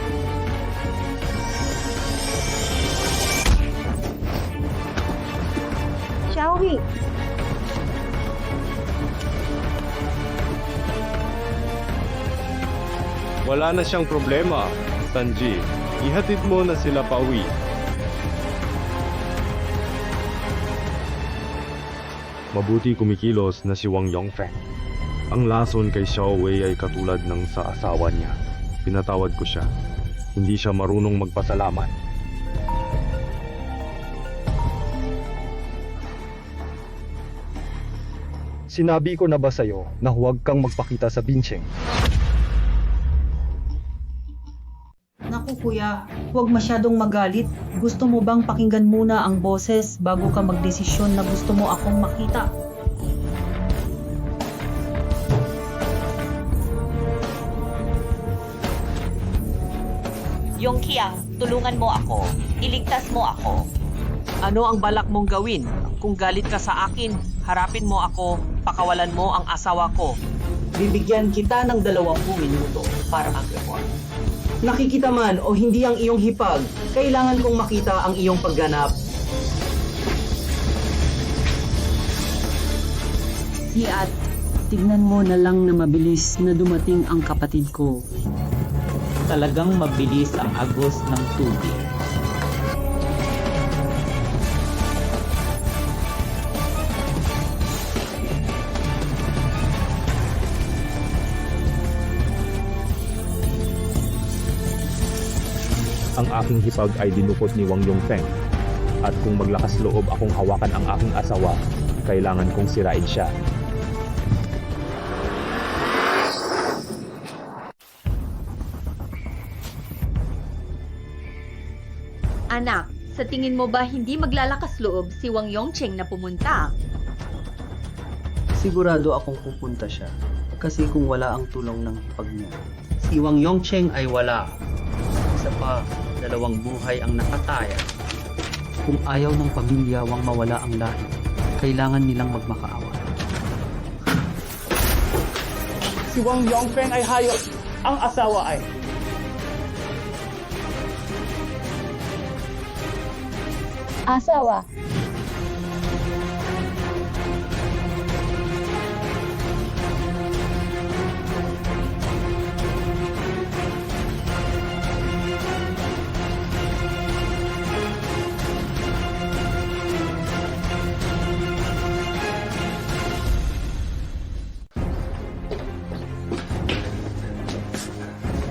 Xiao Wei,
Wala na siyang problema, Sanji. Ihatid mo na sila pauwi. Mabuti kumikilos na si Wang Yongfeng. Ang lason kay Xiao Wei ay katulad ng sa asawa niya. Pinatawad ko siya. Hindi siya marunong magpasalamat.
Sinabi ko na ba sa'yo na huwag kang magpakita sa Bincheng?
Naku kuya, huwag masyadong magalit. Gusto mo bang pakinggan muna ang boses bago ka magdesisyon na gusto mo akong makita?
Yongqiang, tulungan mo ako. Iligtas mo ako.
Ano ang balak mong gawin? Kung galit ka sa akin, harapin mo ako, pakawalan mo ang asawa ko.
Bibigyan kita ng 20 minuto para mag-report. Nakikita man o hindi ang iyong hipag, kailangan kong makita ang iyong pagganap.
Hiat, tignan mo na lang na mabilis na dumating ang kapatid ko.
Talagang mabilis ang agos ng tubig.
Ang aking hipag ay dinukot ni Wang Yongfeng. At kung maglakas loob akong hawakan ang aking asawa, kailangan kong sirain siya.
Anak, sa tingin mo ba hindi maglalakas loob si Wang Yongcheng na pumunta?
Sigurado akong pupunta siya. Kasi kung wala ang tulong ng hipag niya, si Wang Yongcheng ay wala. Isa pa, 2 buhay ang nakataya. Kung ayaw ng pamilya Wang mawala ang lahi, kailangan nilang magmakaawa.
Si Wang Yongfeng ay hayop. Ang asawa ay...
asawa.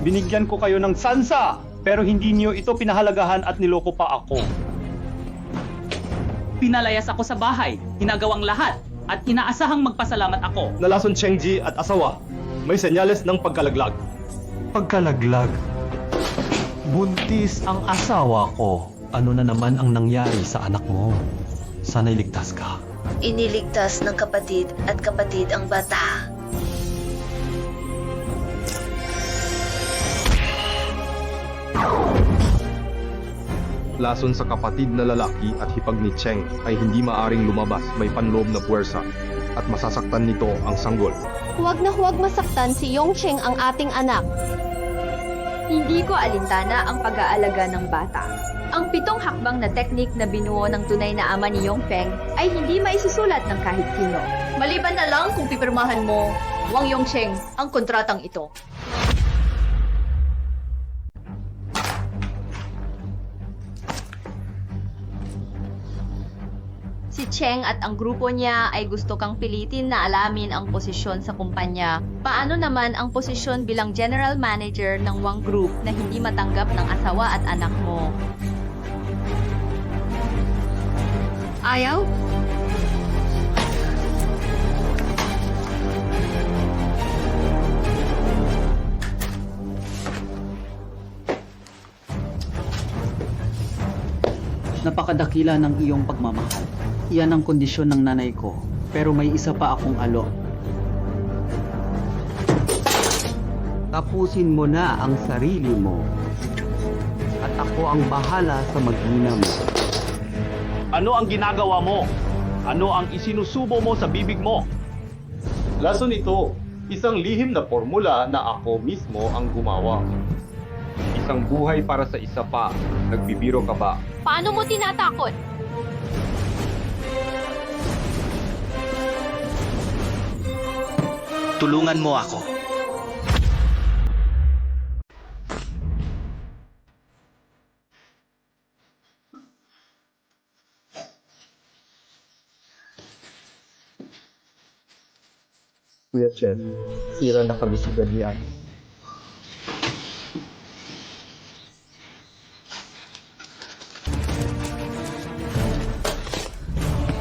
Binigyan ko kayo ng sansa, pero hindi niyo ito pinahalagahan at niloko pa ako.
Pinalayas ako sa bahay, hinagawang lahat, at inaasahang magpasalamat ako.
Nalason Chengji at asawa. May senyales ng pagkalaglag.
Pagkalaglag. Buntis ang asawa ko. Ano na naman ang nangyari sa anak mo? Sana'y ligtas ka.
Iniligtas ng kapatid at kapatid ang bata.
lason sa kapatid na lalaki at hipag ni Cheng ay hindi maaring lumabas, may panloob na puwersa at masasaktan nito ang sanggol.
Huwag na huwag masaktan si Yongcheng ang ating anak.
Hindi ko alintana ang pag-aalaga ng bata. Ang 7 hakbang na teknik na binuo ng tunay na ama ni Yongfeng ay hindi maisusulat ng kahit sino. Maliban na lang kung pipirmahan mo, Wang Yongcheng, ang kontratang ito. Si Cheng at ang grupo niya ay gusto kang pilitin na alamin ang posisyon sa kumpanya. Paano naman ang posisyon bilang general manager ng Wang Group na hindi matanggap ng asawa at anak mo? Ayaw?
Napakadakila ng iyong pagmamahal. Iyan ang kondisyon ng nanay ko. Pero may isa pa akong alo.
Tapusin mo na ang sarili mo. At ako ang bahala sa mag-ina mo.
Ano ang ginagawa mo? Ano ang isinusubo mo sa bibig mo?
Lason ito, isang lihim na formula na ako mismo ang gumawa. Isang buhay para sa isa pa. Nagbibiro ka ba?
Paano mo tinatakot?
Tulungan mo ako.
Kuya Chen, sira na kami sa ganyan.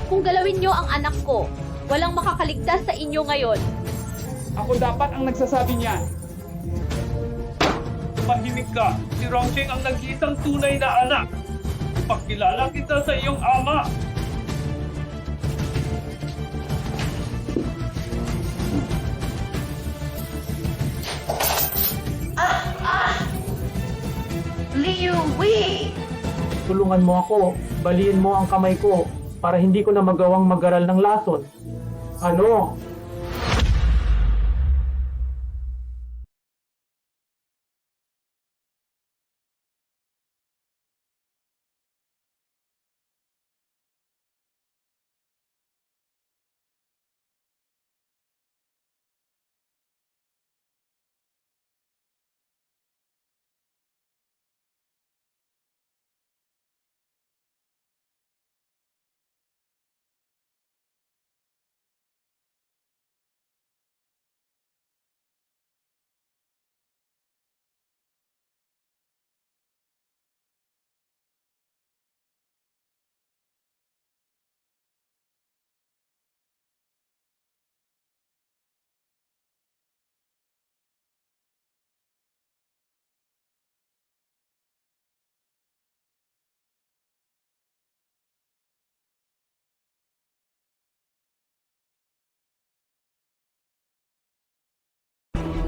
Kung galawin niyo ang anak ko, walang makakaligtas sa inyo ngayon.
Ako dapat ang nagsasabi niyan. Mahimik ka. Si Rongcheng ang nag-iisang tunay na anak. Pagkilala kita sa iyong ama.
Liu Wei!
Tulungan mo ako, baliin mo ang kamay ko para hindi ko na magawang mag-aral ng lason. Ano?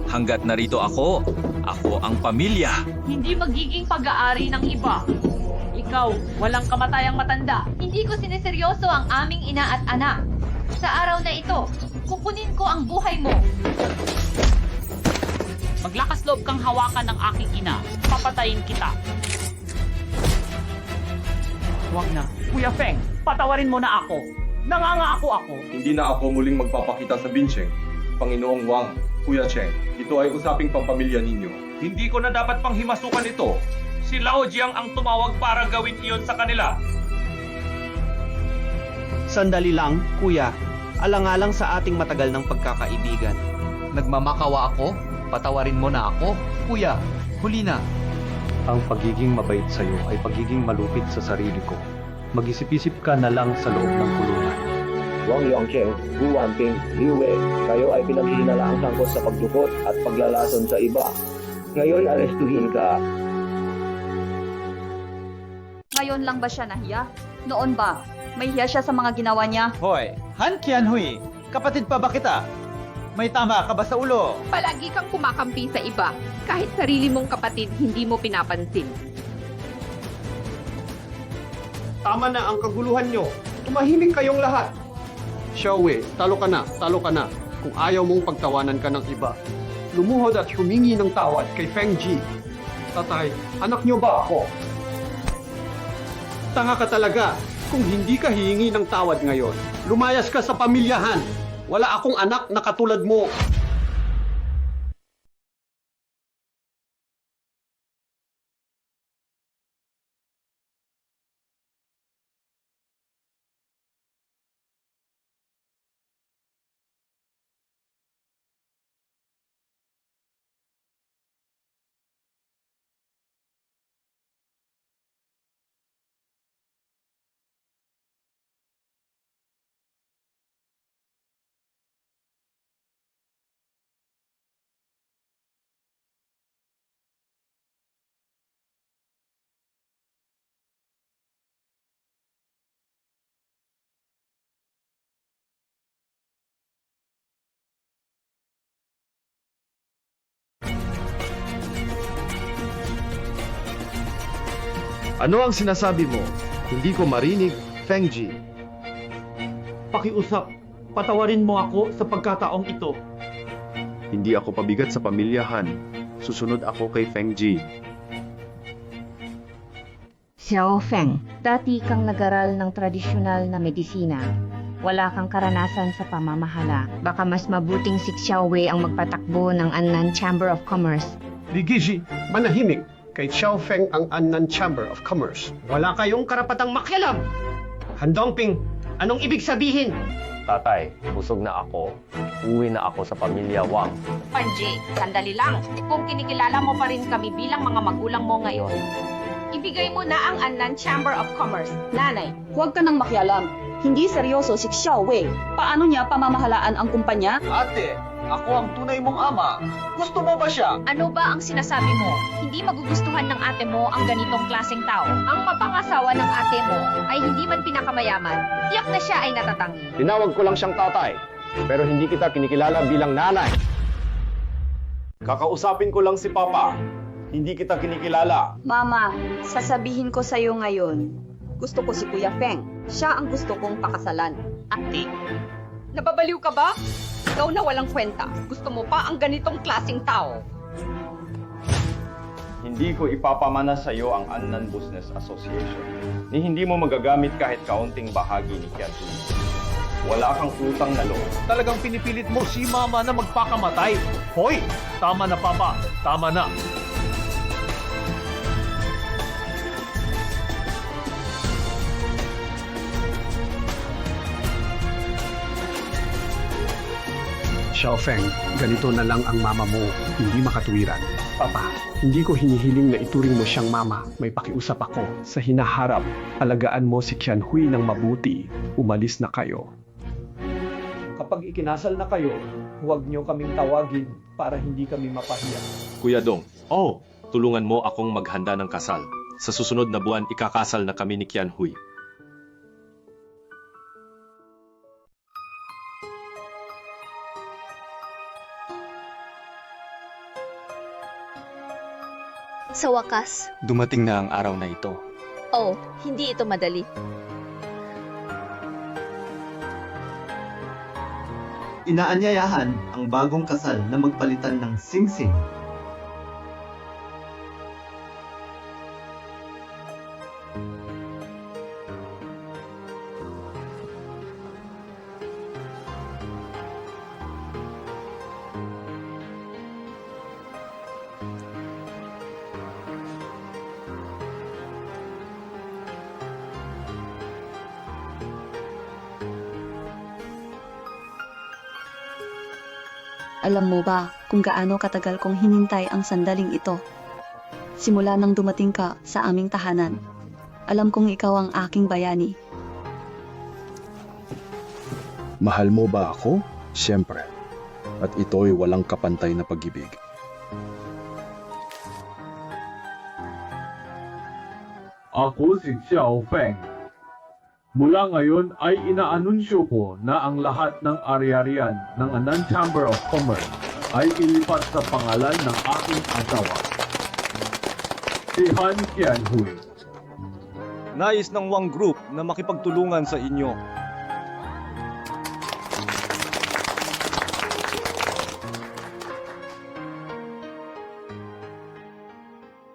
Hanggat narito ako ang pamilya.
Hindi magiging pag-aari ng iba. Ikaw, walang kamatayang matanda.
Hindi ko sineseryoso ang aming ina at anak. Sa araw na ito, kukunin ko ang buhay mo.
Maglakas loob kang hawakan ng aking ina. Papatayin kita.
Huwag na. Kuya Feng, patawarin mo na ako. Nangangako ako.
Hindi na ako muling magpapakita sa Bincheng. Panginoong Wang, Kuya Cheng, ito ay usaping pampamilya ninyo.
Hindi ko na dapat panghimasukan ito. Si Lao Jiang ang tumawag para gawin iyon sa kanila.
Sandali lang, kuya. Alang-alang sa ating matagal ng pagkakaibigan.
Nagmamakawa ako? Patawarin mo na ako? Kuya, huli na.
Ang pagiging mabait sa'yo ay pagiging malupit sa sarili ko. Mag-isip-isip ka na lang sa loob ng kulungan.
Wang Yongcheng, Gu Wanping, Liu Wei, kayo ay pinaghihinalaang sangkot sa pagdukot at paglalason sa iba. Ngayon, arestuhin ka.
Ngayon lang ba siya nahiya? Noon ba? May hiya siya sa mga ginawa niya?
Hoy, Han Qianhui, kapatid pa ba kita? May tama ka ba sa ulo?
Palagi kang kumakampi sa iba. Kahit sarili mong kapatid, hindi mo pinapansin.
Tama na ang kaguluhan nyo. Tumahimik kayong lahat. Xiaowei, talo ka na, talo ka na. Kung ayaw mong pagtawanan ka ng iba, lumuhod at humingi ng tawad kay Feng Ji. Tatay, anak nyo ba ako? Tanga ka talaga. Kung hindi ka hihingi ng tawad ngayon, lumayas ka sa pamilyahan. Wala akong anak na katulad mo.
Ano ang sinasabi mo? Hindi ko marinig, Feng Ji.
Pakiusap, patawarin mo ako sa pagkataong ito.
Hindi ako pabigat sa pamilyahan. Susunod ako kay Feng Ji.
Xiao Feng, dati kang nag-aral ng tradisyonal na medisina. Wala kang karanasan sa pamamahala. Baka mas mabuting si Xiaowei ang magpatakbo ng Annan Chamber of Commerce.
Ligiji, manahimik. Kay Xiao Feng ang Annan Chamber of Commerce. Wala kayong karapatang makialam. Handongping, anong ibig sabihin?
Tatay, busog na ako. Uwi na ako sa pamilya Wang.
Panji, sandali lang. Kung kinikilala mo pa rin kami bilang mga magulang mo ngayon, ibigay mo na ang Annan Chamber of Commerce. Nanay,
Huwag ka nang makialam. Hindi seryoso si Xiaowei. Paano niya pamamahalaan ang kumpanya?
Ate, ako ang tunay mong ama. Gusto mo ba siya?
Ano ba ang sinasabi mo? Hindi magugustuhan ng ate mo ang ganitong klaseng tao. Ang mapangasawa ng ate mo ay hindi man pinakamayaman. Tiyak na siya ay natatangi.
Tinawag ko lang siyang tatay, pero hindi kita kinikilala bilang nanay.
Kakausapin ko lang si Papa. Hindi kita kinikilala.
Mama, sasabihin ko sa'yo ngayon. Gusto ko si Kuya Feng. Siya ang gusto kong pakasalan.
ate, nababaliw ka ba? Ikaw na walang kwenta. Gusto mo pa ang ganitong klaseng tao.
Hindi ko ipapamana sa iyo ang Annan Business Association. Ni hindi mo magagamit kahit kaunting bahagi ni Kianhui. Wala kang utang na loob.
Talagang pinipilit mo si Mama na magpakamatay. Hoy, tama na Papa, tama na.
Xiao Feng, ganito na lang ang mama mo, hindi makatuwiran. Papa, hindi ko hinihiling na ituring mo siyang mama. May pakiusap ako. Sa hinaharap, alagaan mo si Kianhui ng mabuti. Umalis na kayo.
Kapag ikinasal na kayo, huwag niyo kaming tawagin para hindi kami mapahiya.
Kuya Dong, tulungan mo akong maghanda ng kasal. Sa susunod na buwan, ikakasal na kami ni Kianhui.
Sa wakas,
Dumating na ang araw na ito.
oh, hindi ito madali.
Inaanyayahan ang bagong kasal na magpalitan ng singsing.
Alam mo ba kung gaano katagal kong hinintay ang sandaling ito? Simula nang dumating ka sa aming tahanan, alam kong ikaw ang aking bayani.
Mahal mo ba ako? Siyempre. At ito'y walang kapantay na pag-ibig.
Ako si Xiao Feng. Mula ngayon ay inaanunsyo ko na ang lahat ng ari-arian ng Annan Chamber of Commerce ay ilipat sa pangalan ng aking asawa, si Han Kianhui.
Nais ng Wang Group na makipagtulungan sa inyo.